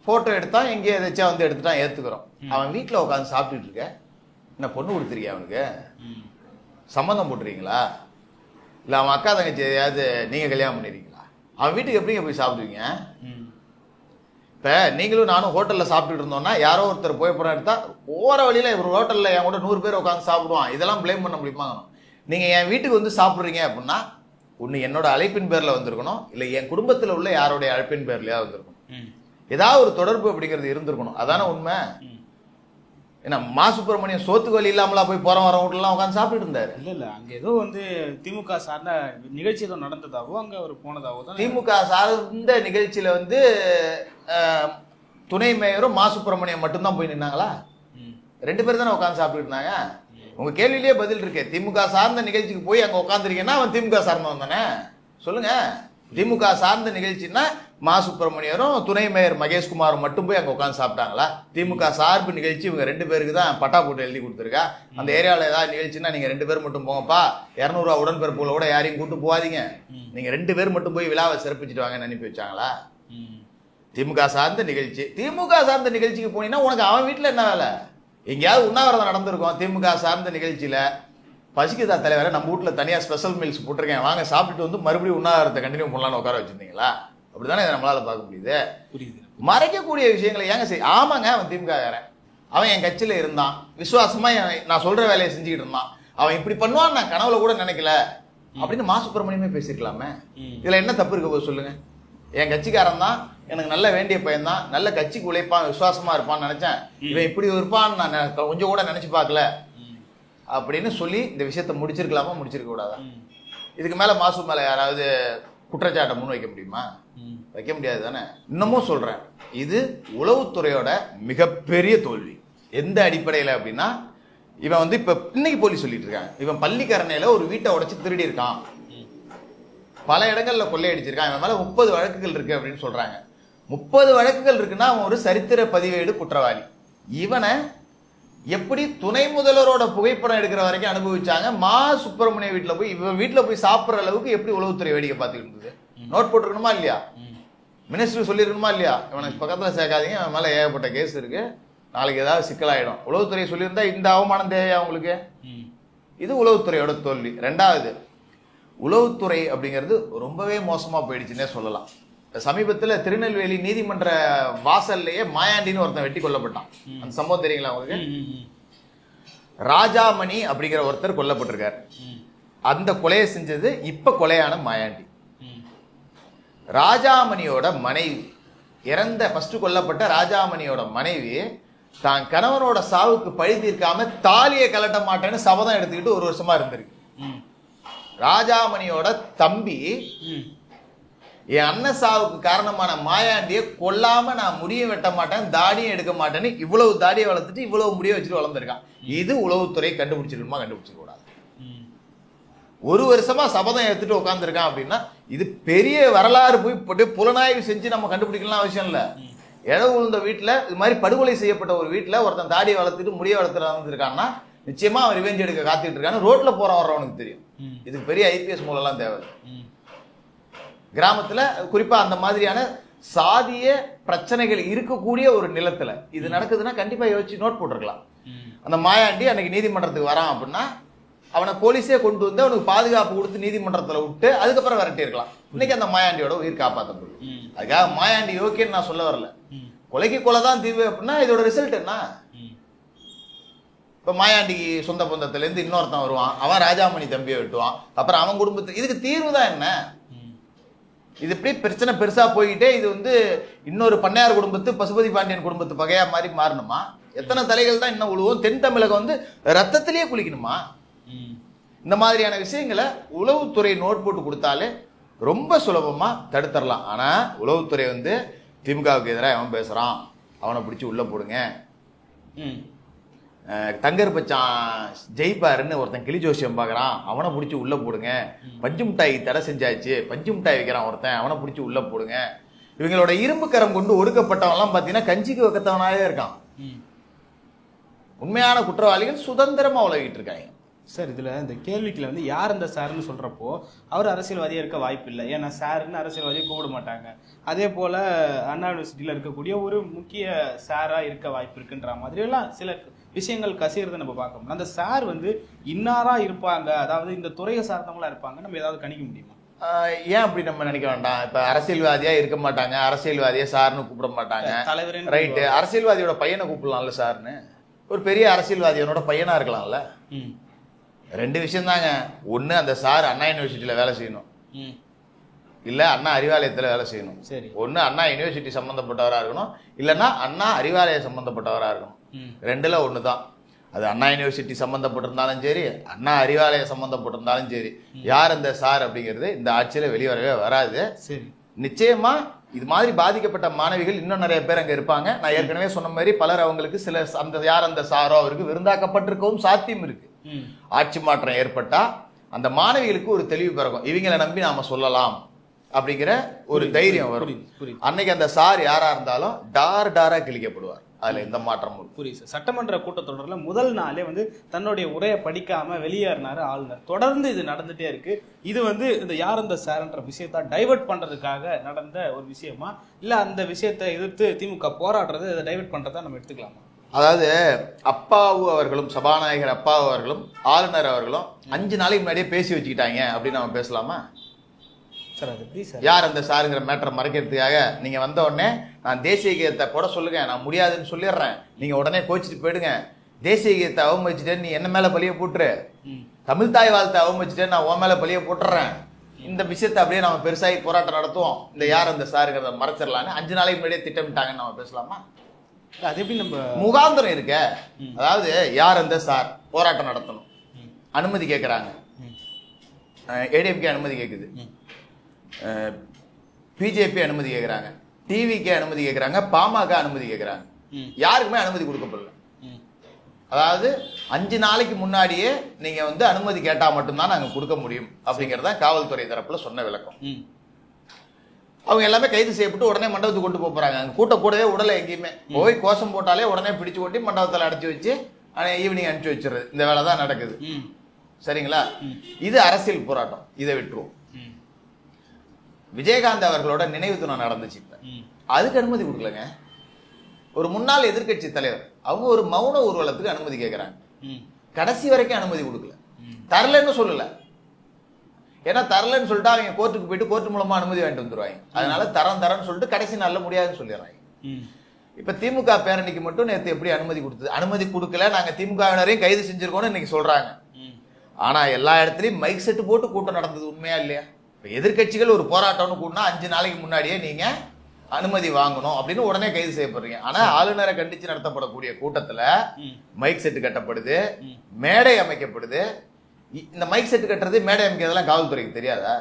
போட்டோ எடுத்தா எங்கேயோ எதாச்சும் வந்து எடுத்துட்டான், ஏத்துக்கிறோம். அவன் வீட்டுல உட்காந்து சாப்பிட்டுட்டு இருக்க, என்ன பொண்ணு கொடுத்துருக்கியா அவனுக்கு? சம்மந்தம் போட்டுறீங்களா? இல்ல அவன் அக்கா தங்கச்சி எதையாவது நீங்க கல்யாணம் பண்ணிருக்கீங்களா? அவன் வீட்டுக்கு எப்படிங்க போய் சாப்பிடுவீங்க? இப்ப நீங்களும் நானும் ஹோட்டல்ல சாப்பிட்டுட்டு இருந்தோம்னா யாரோ ஒருத்தர் போய் போற எடுத்தா ஓர வழியில ஒரு ஹோட்டல்ல என் கூட 100 பேர் உட்காந்து சாப்பிடுவான், இதெல்லாம் பிளேம் பண்ண முடியுமா? நீங்க என் வீட்டுக்கு வந்து சாப்பிடுறீங்க அப்படின்னா ஒண்ணு என்னோட அழைப்பின் பேர்ல வந்திருக்கணும், இல்ல என் குடும்பத்துல உள்ள யாரோடைய அழைப்பின் பேர்லயா வந்திருக்கணும். ஏதாவது ஒரு தொடர்பு அப்படிங்கிறது இருந்திருக்கணும். அதான உண்மை. ஏன்னா மா சுப்பிரமணியம் சோத்துக்கு வழி இல்லாமலா போய் போற வர வீட்டுலாம் உட்காந்து சாப்பிட்டு இருந்தாரு. இல்ல அங்க ஏதோ வந்து திமுக சார்ந்த நிகழ்ச்சி ஏதோ நடந்ததாவோ அங்க அவர் போனதாவோ தான். திமுக சார்ந்த நிகழ்ச்சியில வந்து துணை மேயரும் மா சுப்பிரமணியம் மட்டும்தான் போய் நின்னாங்களா? 2 பேர் தானே உட்காந்து சாப்பிட்டு இருந்தாங்க. உங்க கேள்வியிலேயே பதில் இருக்கு. திமுக சார்ந்த நிகழ்ச்சிக்கு போய் அங்க உட்காந்துருக்கீங்கன்னா அவன் திமுக சார்ந்தவன் தானே? சொல்லுங்க. திமுக சார்ந்த நிகழ்ச்சின்னா மா சுப்பிரமணியரும் துணை மேயர் மகேஷ்குமாரும் மட்டும் போய் அங்க உட்காந்து சாப்பிட்டாங்களா? திமுக சார்பு நிகழ்ச்சி இவங்க 2 பேருக்கு தான் பட்டா போட்டு எழுதி கொடுத்துருக்கா. அந்த ஏரியாவில் ஏதாவது நிகழ்ச்சின்னா நீங்க 2 பேர் மட்டும் போங்கப்பா, 200 ரூபா உடன்பிறப்புகளை கூட யாரையும் கூட்டு போகாதீங்க, நீங்க 2 பேர் மட்டும் போய் விழாவை சிறப்பிச்சுட்டு வாங்கன்னு அனுப்பி வச்சாங்களா? திமுக சார்ந்த நிகழ்ச்சி. திமுக சார்ந்த நிகழ்ச்சிக்கு போனீங்கன்னா உனக்கு அவன் வீட்டுல என்ன வேலை? எங்கேயாவது உண்ணாவிரதம் நடந்திருக்கும் திமுக சார்ந்த நிகழ்ச்சியில. பசிக்குதா தலைவரை, நம்ம வீட்டுல தனியா ஸ்பெஷல் மீல்ஸ் போட்டிருக்கேன், வாங்க சாப்பிட்டுட்டு வந்து மறுபடியும் உண்ணாவிரதத்தை கண்டினியூ பண்ணலான்னு உட்கார வச்சிருந்தீங்களா? அப்படிதானே நம்மளால பார்க்க முடியுது. மறைக்கக்கூடிய விஷயங்களை ஏங்க செய்ய? ஆமாங்க, அவன் திமுக காரன், அவன் என் கட்சியில இருந்தான், விசுவாசமா நான் சொல்ற வேலையை செஞ்சுக்கிட்டு இருந்தான், அவன் இப்படி பண்ணுவான்னு நான் கனவுல கூட நினைக்கல அப்படின்னு மா சுப்பிரமணியமே பேசிருக்கலாமே. இதுல என்ன தப்பு இருக்க போது சொல்லுங்க? என் கட்சிக்காரன் தான், எனக்கு நல்ல வேண்டிய பையன் தான், நல்ல கட்சிக்கு உழைப்பான், விசுவாசமா இருப்பான்னு நினைச்சேன், இவன் இப்படி இருப்பான்னு நான் கொஞ்சம் கூட நினைச்சு பார்க்கல அப்படின்னு சொல்லி இந்த விஷயத்த முடிச்சிருக்கலாமா? முடிச்சிருக்க கூடாதா? இதுக்கு மேல மாசு மேல யாராவது குற்றச்சாட்டை முன் வைக்க முடியுமா? வைக்க முடியாது தானே. இன்னமும் சொல்றேன், இது உளவுத்துறையோட மிகப்பெரிய தோல்வி. எந்த அடிப்படையில அப்படின்னா, இவன் வந்து இப்ப இன்னைக்கு போலீஸ் சொல்லிட்டு இருக்காங்க, இவன் பள்ளிக்கரணையில ஒரு வீட்டை உடைச்சு திருடி இருக்கான், பல இடங்கள்ல கொள்ளையடிச்சிருக்கான், இவன் மேல 30 வழக்குகள் இருக்கு அப்படின்னு சொல்றாங்க. 30 வழக்குகள் இருக்குன்னா அவன் ஒரு சரித்திர பதிவேடு குற்றவாளி. இவனை எப்படி துணை முதல்வரோட புகைப்படம் எடுக்கிற வரைக்கும் அனுபவிச்சாங்க, மா சுப்பிரமணிய வீட்டுல போய் இவன் வீட்டுல போய் சாப்பிடுற அளவுக்கு எப்படி உளவுத்துறை வேடிக்கை பார்த்துக்கிட்டு இருந்தது? நோட் போட்டுருக்கணுமா இல்லையா? மினிஸ்டர் சொல்லிருக்கணுமா இல்லையா? இவனுக்கு பக்கத்துல சேர்க்காதீங்க, அவன் மேல ஏகப்பட்ட கேஸ் இருக்கு, நாளைக்கு ஏதாவது சிக்கலாயிடும். உளவுத்துறை சொல்லியிருந்தா இந்த அவமானம் தேவையா உங்களுக்கு? இது உளவுத்துறையோட தோல்வி. 2வது, உளவுத்துறை அப்படிங்கிறது ரொம்பவே மோசமா போயிடுச்சுன்னே சொல்லலாம். சமீபத்தில் திருநெல்வேலி நீதிமன்ற வாசல்லையே மாயாண்டின்னு ஒருத்தன் வெட்டி கொல்லப்பட்டான். அந்த சம்பவம் தெரியுங்களா உங்களுக்கு? ராஜாமணி அப்படிங்கிற ஒருத்தர் கொல்லப்பட்டிருக்காரு. அந்த கொலையை செஞ்சது இப்ப கொலையான மாயாண்டி. ராஜாமணியோட மனைவி, இறந்த ஃபர்ஸ்ட் கொல்லப்பட்ட ராஜாமணியோட மனைவி தான் கணவனோட சாவுக்கு பழி தீர்க்காம தாலியை கலட்ட மாட்டேன்னு சபதம் எடுத்துக்கிட்டு 1 வருஷமா இருந்திருக்கு. ராஜாமணியோட தம்பி என் அண்ணன் சாவுக்கு காரணமான மாயாண்டியை கொல்லாம நான் முடிய வெட்ட மாட்டேன், தாடியும் எடுக்க மாட்டேன்னு இவ்வளவு தாடியை வளர்த்துட்டு இவ்வளவு முடிய வச்சுட்டு வளர்ந்துருக்கான். இது உளவுத்துறை கண்டுபிடிச்சிருக்குமா? கண்டுபிடிச்சிருக்க கூடாது. 1 வருஷமா சபதம் எடுத்துட்டு உட்காந்துருக்கான் அப்படின்னா இது பெரிய வரலாறு போய் புலனாய்வு செஞ்சு நம்ம கண்டுபிடிக்கலாம் அவசியம் இல்ல. இழவு விழுந்த வீட்டுல இது மாதிரி படுகொலை செய்யப்பட்ட ஒரு வீட்டுல ஒருத்தன் தாடியை வளர்த்துட்டு முடிய வளர்த்துட்டு வந்திருக்கான்னா நிச்சயமா அவன் ரிவெஞ்ச் எடுக்க காத்துட்டு இருக்கான்னு ரோட்ல போற வர்றவனுக்கு தெரியும். இதுக்கு பெரிய ஐபிஎஸ் மூலம் தேவை. கிராமத்துல குறிப்பா அந்த மாதிரியான சாதிய பிரச்சனைகள் இருக்கக்கூடிய ஒரு நிலத்துல இது நடக்குதுன்னா கண்டிப்பா யோசிச்சு நோட் போட்டிருக்கலாம். அந்த மாயாண்டி அன்னைக்கு நீதிமன்றத்துக்கு வரான் அப்படின்னா அவனை போலீஸே கொண்டு வந்து அவனுக்கு பாதுகாப்பு கொடுத்து நீதிமன்றத்துல விட்டு அதுக்கப்புறம் விரட்டி இருக்கலாம். இன்னைக்கு அந்த மாயாண்டியோட உயிர் காப்பாற்றப்படுது. அதுக்காக மாயாண்டி யோக்கியன்னு நான் சொல்ல வரல. கொலைக்கு கொலை தான் தீர்வு அப்படின்னா இதோட ரிசல்ட் என்ன? இப்ப மாயாண்டிக்கு சொந்த பந்தத்துல இருந்து இன்னொருத்தன் வருவான், அவன் ராஜாமணி தம்பியை வெட்டுவான், அப்புறம் அவன் குடும்பத்துக்கு இதுக்கு தீர்வு தான் என்ன? இது இப்படி பிரச்சனை பெருசா போய்கிட்டே இது வந்து இன்னொரு பண்ணையார் குடும்பத்து பசுபதி பாண்டியன் குடும்பத்து பகையா மாதிரி மாறணுமா? எத்தனை தலைகள் தான் இன்னும் உழுவும்? தென் தமிழகம் வந்து ரத்தத்திலேயே குளிக்கணுமா? இந்த மாதிரியான விஷயங்களை உளவுத்துறை நோட் போட்டு கொடுத்தாலே ரொம்ப சுலபமா தடுத்துடலாம். ஆனா உளவுத்துறை வந்து திமுகவுக்கு எதிராக அவன் பேசுறான், அவனை பிடிச்சி உள்ள போடுங்க, தங்கர் பச்சான் ஜெயிப்பாருன்னு ஒருத்தன் கிளி ஜோசியம் பார்க்குறான், அவனை பிடிச்சி உள்ளே போடுங்க. பஞ்சு மிட்டாய் தடை செஞ்சாச்சு, பஞ்சு மிட்டாய் வைக்கிறான் ஒருத்தன், அவனை பிடிச்சி உள்ளே போடுங்க. இவங்களோட இரும்பு கரம் கொண்டு ஒடுக்கப்பட்டவன்லாம் பார்த்தீங்கன்னா கஞ்சிக்கு வைக்கத்தவனாவே இருக்கான். உண்மையான குற்றவாளிகள் சுதந்திரமா உலகிட்டு இருக்காங்க. சார் இதுல இந்த கேள்விக்குள்ள வந்து யார் அந்த சார்னு சொல்றப்போ அவர் அரசியல்வாதியா இருக்க வாய்ப்பு இல்லை. ஏன்னா சார்னு அரசியல்வாதியை கூப்பிட மாட்டாங்க. அதே போல அண்ணா யூனிவர்சிட்டியில இருக்கக்கூடிய ஒரு முக்கிய சாரா இருக்க வாய்ப்பு இருக்குன்ற மாதிரி எல்லாம் சில விஷயங்கள் கசியறதை நம்ம பார்க்கணும். அந்த சார் வந்து இன்னாரா இருப்பாங்க, அதாவது இந்த துறையை சார்ந்தவங்களா இருப்பாங்க, நம்ம ஏதாவது கணிக்க முடியுமா? ஏன் அப்படி நம்ம நினைக்க வேண்டாம். இப்ப அரசியல்வாதியா இருக்க மாட்டாங்க, அரசியல்வாதியா சார்னு கூப்பிட மாட்டாங்க. தலைவர் ரைட்டு, அரசியல்வாதியோட பையனை கூப்பிடலாம்ல சார்னு. ஒரு பெரிய அரசியல்வாதியோட பையனா இருக்கலாம்ல. ரெண்டு விஷயம் தாங்க. ஒண்ணு அந்த சார் அண்ணா யூனிவர்சிட்டியில வேலை செய்யணும், இல்ல அண்ணா அறிவாலயத்துல வேலை செய்யணும். சரி, ஒண்ணு அண்ணா யூனிவர்சிட்டி சம்பந்தப்பட்டவரா இருக்கணும், இல்லன்னா அண்ணா அறிவாலய சம்பந்தப்பட்டவரா இருக்கணும். ரெண்டுல ஒண்ணுதான். அது அண்ணா யூனிவர்சிட்டி சம்பந்தப்பட்டிருந்தாலும் சரி, அண்ணா அறிவாலய சம்பந்தப்பட்டிருந்தாலும் சரி, யார் அந்த சார் அப்படிங்கிறது இந்த ஆட்சியில வெளிவரவே வராது. சரி, நிச்சயமா இது மாதிரி பாதிக்கப்பட்ட மாணவிகள் இன்னும் நிறைய பேர் அங்க இருப்பாங்க. நான் ஏற்கனவே சொன்ன மாதிரி பலர் அவங்களுக்கு சில அந்த யார் அந்த சாரோ அவருக்கு விருந்தாக்கப்பட்டிருக்கவும் சாத்தியம் இருக்கு. ஆட்சி மாற்றம் ஏற்பட்டா அந்த மாணவிகளுக்கு ஒரு தெளிவு பிறக்கும், இவங்களை நம்பி நாம சொல்லலாம் அப்படிங்கிற ஒரு தைரியம் வரும். அன்னைக்கு அந்த சார் யாரா இருந்தாலும் டாரா கிழிக்கப்படுவார். அதுல எந்த மாற்றமும் புரியுது. சட்டமன்ற கூட்டத்தொடரில் முதல் நாளே வந்து தன்னுடைய உரையை படிக்காம வெளியேறினாரு ஆளுநர். தொடர்ந்து இது நடந்துட்டே இருக்கு. இது வந்து இந்த யார் அந்த சார்ன்ற விஷயத்த டைவர்ட் பண்றதுக்காக நடந்த ஒரு விஷயமா, இல்ல அந்த விஷயத்தை எதிர்த்து திமுக போராடுறது இதை டைவர்ட் பண்றதா நம்ம எடுத்துக்கலாமா? அதாவது அப்பாவு அவர்களும் சபாநாயகர் அப்பாவு அவர்களும் ஆளுநர் அவர்களும் 5 நாளைக்கு முன்னாடியே பேசி வச்சுக்கிட்டாங்க அப்படின்னு நம்ம பேசலாமா? சார் அது எப்படி சார்? யார் அந்த சாருங்கிற மேட்டரை மறைக்கிறதுக்காக நீங்க வந்த உடனே நான் தேசிய கீதத்தை போட சொல்லுங்க, நான் முடியாதுன்னு சொல்லிடுறேன், நீங்க உடனே கோச்சிட்டு போயிடுங்க. தேசிய கீதத்தை அவமதிச்சுட்டேன், நீ என்ன மேல பழிய போட்டுரு, தமிழ் தாய் வாழ்த்தை அவமதிச்சுட்டேன், நான் உன் மேல பழிய போட்டுறேன். இந்த விஷயத்தை அப்படியே நம்ம பெருசாகி போராட்டம் நடத்துவோம், இந்த யார் அந்த சாருங்கிறத மறைச்சிடலான்னு 5 நாளைக்கு முன்னாடியே திட்டமிட்டாங்கன்னு நம்ம பேசலாமா? அது எப்படி நம்ம முகாந்திரம் இருக்க? அதாவது யார் அந்த சார் போராட்டம் நடத்தணும், அனுமதி கேட்கறாங்க, ஏடிஎம்கே அனுமதி கேட்குது, பிஜேபி அனுமதி கேட்கறாங்க, டிவிக்கு அனுமதி கேட்கறாங்க, பாமக அனுமதி கேட்கறாங்க. யாருக்குமே அனுமதி கொடுக்கப்படல. அதாவது 5 நாளைக்கு முன்னாடியே நீங்க வந்து அனுமதி கேட்டா மட்டும்தான் நாங்க கொடுக்க முடியும் அப்படிங்கறத காவல்துறை தரப்புல சொன்ன விளக்கம். அவங்க எல்லாமே கைது செய்யப்பட்டு உடனே மண்டபத்துக்கு கொண்டு போறாங்க. அங்க கூட்ட கூடவே உடலை எங்கேயுமே போய் கோஷம் போட்டாலே உடனே பிடிச்சு கொட்டி மண்டபத்தில் அடைச்சி வச்சு ஈவினிங் அனுப்பிச்சு வச்சிருது. இந்த வேலை தான் நடக்குது. சரிங்களா? இது அரசியல் போராட்டம், இதை விட்டுருவோம். விஜயகாந்த் அவர்களோட நினைவு தினம் நடந்துச்சு, அதுக்கு அனுமதி கொடுக்கலங்க. ஒரு முன்னாள் எதிர்கட்சி தலைவர் அவங்க ஒரு மௌன ஊர்வலத்துக்கு அனுமதி கேட்கிறாங்க, கடைசி வரைக்கும் அனுமதி கொடுக்கல. தரலன்னு சொல்லல, ஏன்னா தரலன்னு சொல்லிட்டு அவங்க கோர்ட்டுக்கு போயிட்டு கோர்ட்டு மூலமா அனுமதி வாங்கிட்டு வந்துருவாங்க. அதனால தரன்னு சொல்லிட்டு கடைசி நாள்ல முடியாதுன்னு சொல்லிடுறாங்க. இப்ப திமுக பேரணிக்கு மட்டும் நேற்று எப்படி அனுமதி கொடுத்தது? அனுமதி கொடுக்கல, நாங்க திமுகவினரையும் கைது செஞ்சிருக்கோம்னு இன்னைக்கு சொல்றாங்க. ஆனா எல்லா இடத்துலயும் மைக் செட்டு போட்டு கூட்டம் நடந்தது உண்மையா இல்லையா? இப்ப எதிர்கட்சிகள் ஒரு போராட்டம்னு கூட்டினா 5 நாளைக்கு முன்னாடியே நீங்க அனுமதி வாங்கணும் அப்படின்னு உடனே கைது செய்யப்படுறீங்க. ஆனா ஆளுநரை கண்டிச்சு நடத்தப்படக்கூடிய கூட்டத்துல மைக் செட்டு கட்டப்படுது, மேடை அமைக்கப்படுது. இந்த மைக் செட்டு கட்டுறது, மேடை அமைக்கிறதெல்லாம் காவல்துறைக்கு தெரியாதா?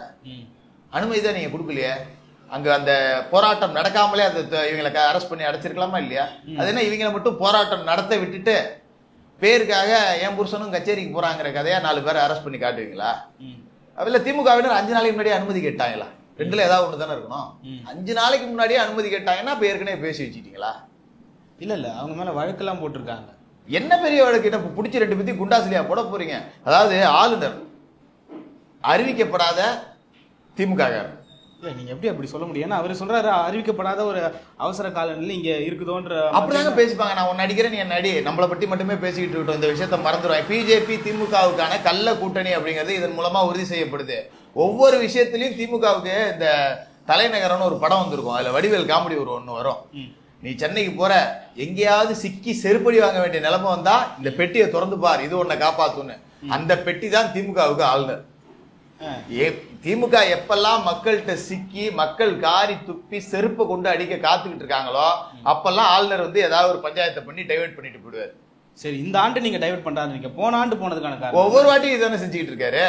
அனுமதி தான் நீங்க கொடுக்கலையே. அங்க அந்த போராட்டம் நடக்காமலே அது இவங்களை அரெஸ்ட் பண்ணி அடைச்சிருக்கலாமா இல்லையா? அது என்ன இவங்களை மட்டும் போராட்டம் நடத்த விட்டுட்டு பேருக்காக என் புருஷனும் கச்சேரிக்கு போறாங்கிற கதையா 4 பேரை அரெஸ்ட் பண்ணி காட்டுவீங்களா? இல்ல திமுகவினர் 5 நாளைக்கு முன்னாடியே அனுமதி கேட்டாங்களா? ரெண்டுல ஏதாவது ஒன்று தானே இருக்கணும். 5 நாளைக்கு முன்னாடியே அனுமதி கேட்டாங்கன்னா இப்ப ஏற்கனவே பேசி வச்சுட்டீங்களா? இல்ல அவங்க மேல வழக்கெல்லாம் போட்டிருக்காங்க. என்ன பெரிய வழக்கு? என்ன பிடிச்சி 2 பேத்தையும் குண்டாசிலியா போட போறீங்க? அதாவது ஆளுநர் அறிவிக்கப்படாத திமுக. நீங்க எப்படி அப்படி சொல்ல முடியும்? ஏன்னா அவர் சொல்றாரு அறிவிக்கப்படாத ஒரு அவசர கால நிலை இங்க இருக்குதோன்ற அப்படிதாங்க பேசிப்பாங்க. நான் உன்னை அடிக்கிறேன், நீ என்ன அடி, நம்மளை பற்றி மட்டுமே பேசிக்கிட்டு இருக்கட்டும், இந்த விஷயத்த மறந்துடுவாங்க. பிஜேபி திமுகவுக்கான கள்ள கூட்டணி அப்படிங்கிறது இதன் மூலமா உறுதி செய்யப்படுது. ஒவ்வொரு விஷயத்திலையும் திமுகவுக்கு இந்த தலைநகரம்னு ஒரு படம் வந்திருக்கும், அதுல வடிவேல் காமெடி ஒரு ஒண்ணு வரும். நீ சென்னைக்கு போற, எங்கேயாவது சிக்கி செருப்படி வாங்க வேண்டிய நிலைமை வந்தா இந்த பெட்டியை திறந்து பார், இது உன்னை காப்பாத்துன்னு. அந்த பெட்டி தான் திமுகவுக்கு ஆளுநர். திமுக எப்பெல்லாம் மக்கள்கிட்ட சிக்கி மக்கள் காரி துப்பி செருப்பை கொண்டு அடிக்க காத்துக்கிட்டு இருக்காங்களோ அப்பெல்லாம் ஆளுநர் வந்து ஏதாவது ஒரு பஞ்சாயத்தை பண்ணி டைவர்ட் பண்ணிட்டு போயிடுவாரு. சரி, இந்த ஆண்டு நீங்க டைவர்ட் பண்றாரு, நீங்க போன ஆண்டு போனதுக்கான காரணம் ஒவ்வொரு வாட்டியும் இதானே செஞ்சுக்கிட்டு இருக்காரு.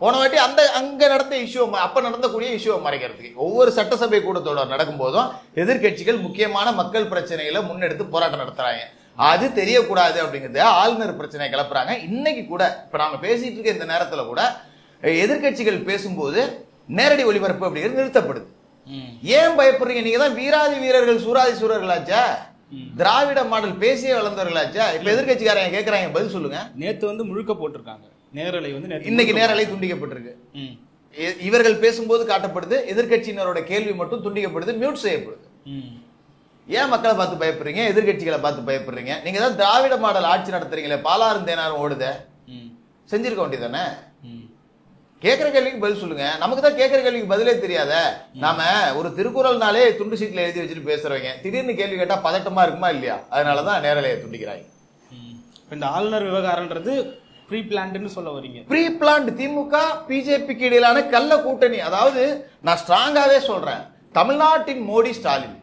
போன வாட்டி அங்க நடந்த இஷ்யூ, அப்ப நடந்தக்கூடிய இஷ்யூவை மறைக்கிறதுக்கு ஒவ்வொரு சட்டசபை கூட்டத்தோட நடக்கும் போதும் எதிர்கட்சிகள் முக்கியமான மக்கள் பிரச்சனைகளை முன்னெடுத்து போராட்டம் நடத்துறாங்க. அது தெரியக்கூடாது அப்படிங்கிறது ஆளுநர் பிரச்சனை கிளப்புறாங்க. இன்னைக்கு கூட இப்ப நாம பேசிட்டு இருக்க இந்த நேரத்துல கூட எதிர்கட்சிகள் பேசும்போது நேரடி ஒளிபரப்பு அப்படிங்கிறது நிறுத்தப்படுது. ஏன் பயப்படுறீங்க? நீங்க தான் வீராதி வீரர்கள் சூராதி சூரர்களாச்சா, திராவிட மாடல் பேசியே வளர்ந்தவர்களாச்சா. இப்ப எதிர்கட்சிக்காரங்க கேட்கறாங்க, பதில் சொல்லுங்க. நேத்து வந்து முழுக்க போட்டிருக்காங்க நேரலை வந்து, இன்னைக்கு நேரலை துண்டிக்கப்பட்டிருக்கு. இவர்கள் பேசும்போது காட்டப்படுது, எதிர்கட்சியினரோட கேள்வி மட்டும் துண்டிக்கப்படுது, மியூட் செய்யப்படுது. ஏன் மக்களை பார்த்து பயப்படுறீங்க? எதிர்கட்சிகளை பார்த்து பயப்படுறீங்க? நீங்க தான் திராவிட மாடல் ஆட்சி நடத்துறீங்களே, பாலாறும் தேனாரும் ஓடுத, செஞ்சிருக்க வேண்டியதானே? கேட்கிற கேள்விக்கு பதில் சொல்லுங்க. நமக்கு தான் கேட்கிற கேள்விக்கு பதிலே தெரியாத. நாம ஒரு திருக்குறள்னாலே துண்டு சீட்ல எழுதி வச்சுட்டு பேசுறவங்க, திடீர்னு கேள்வி கேட்டா பதட்டமா இருக்குமா இல்லையா? அதனாலதான் நேரலையை துண்டிக்கிறாங்க. இந்த ஆளுநர் விவகாரம்ன்றது ப்ரீ பிளான்ட்னு சொல்ல வரீங்க? ப்ரீ பிளான்ட் திமுக பிஜேபிக்கு இடையிலான கள்ள கூட்டணி. அதாவது நான் ஸ்ட்ராங்காவே சொல்றேன், தமிழ்நாட்டின் மோடி ஸ்டாலின்,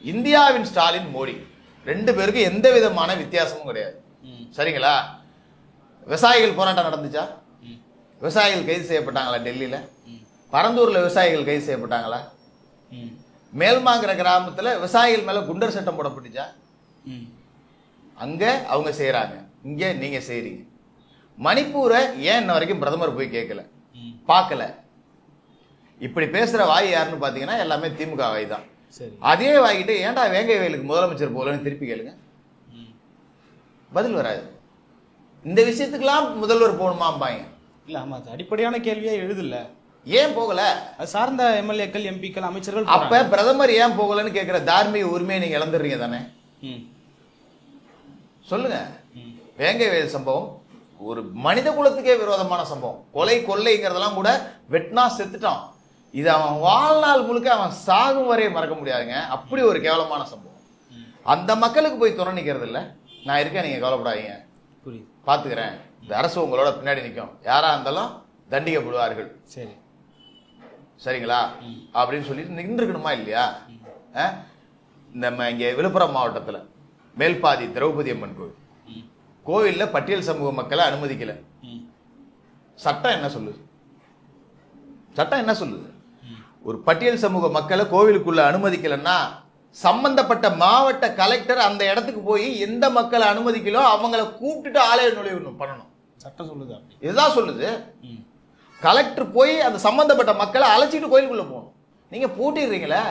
இந்தியாவின் ஸ்டாலின் மோடி, ரெண்டு பேருக்கு எந்த விதமான வித்தியாசமும் கிடையாது. சரிங்களா? விவசாயிகள் போராட்டம் நடந்துச்சா? விவசாயிகள் கைது செய்யப்பட்டாங்களா? டெல்லியில பரந்தூர்ல விவசாயிகள் கைது செய்யப்பட்டாங்களா? மேல்மாங்கிற கிராமத்துல விவசாயிகள் மேல குண்டர் சட்டம் போடப்பட்டுச்சா? அங்க அவங்க செய்யறாங்க, இங்க நீங்க செய்யறீங்க. மணிப்பூரை ஏன் இன்ன வரைக்கும் பிரதமர் போய் கேட்கல, பார்க்கல? இப்படி பேசுற வாய் யாருன்னு பாத்தீங்கன்னா எல்லாமே திமுக வாய் தான். அதே வாய்கிட்டு ஏன்டா வேங்கை வயலுக்கு முதலமைச்சர் போலன்னு திருப்பி கேளுங்க, பதில் வராது. இந்த விஷயத்துக்கெல்லாம் முதல்வர் போகணுமாம்பாங்க. இல்ல, ஆமா, அது அடிப்படையான கேள்வியா எழுதல. ஏன் போகல? அது சார்ந்த எம்எல்ஏக்கள், எம்பிக்கள், அமைச்சர்கள். அப்ப பிரதமர் ஏன் போகலன்னு கேட்கிற தார்மீக உரிமையை நீங்க இழந்துடுறீங்க தானே? சொல்லுங்க. வேங்கை வயல் சம்பவம் ஒரு மனித குலத்துக்கே விரோதமான சம்பவம். கொலை கொள்ளைங்கிறதெல்லாம் கூட வெட்னா செத்துட்டான். இது அவன் வாழ்நாள் முழுக்க அவன் சாகும் வரையை மறக்க முடியாதுங்க. அப்படி ஒரு கேவலமான சம்பவம். அந்த மக்களுக்கு போய் துணை நிக்கிறது இல்ல. நான் இருக்கேன், நீங்க கவலைப்படாதீங்க, பாத்துக்கிறேன், இந்த அரசு உங்களோட பின்னாடி நிற்கும், யாரா இருந்தாலும் தண்டிக்கப்படுவார்கள், சரி சரிங்களா அப்படின்னு சொல்லிட்டு நின்றுக்கணுமா இல்லையா? நம்ம இங்க விழுப்புரம் மாவட்டத்துல மேல்பாதி திரௌபதி அம்மன் கோவில், கோவில்ல பட்டியல் சமூக மக்களை அனுமதிக்கல. சட்டம் என்ன சொல்லுது? சட்டம் என்ன சொல்லுது? ஒரு பட்டியல் சமூக மக்களை கோவிலுக்குள்ள அனுமதிக்கலன்னா சம்பந்தப்பட்ட மாவட்ட கலெக்டர் அந்த இடத்துக்கு போய் எந்த மக்களை அனுமதிக்கலோ அவங்களை கூப்பிட்டுட்டு ஆலய நுழைவு பண்ணணும். சட்டம் சொல்லுது, இதுதான் சொல்லுது. கலெக்டர் போய் அந்த சம்பந்தப்பட்ட மக்களை அழைச்சிட்டு கோயிலுக்குள்ள போகணும். நீங்க பூட்டிடுறீங்களே,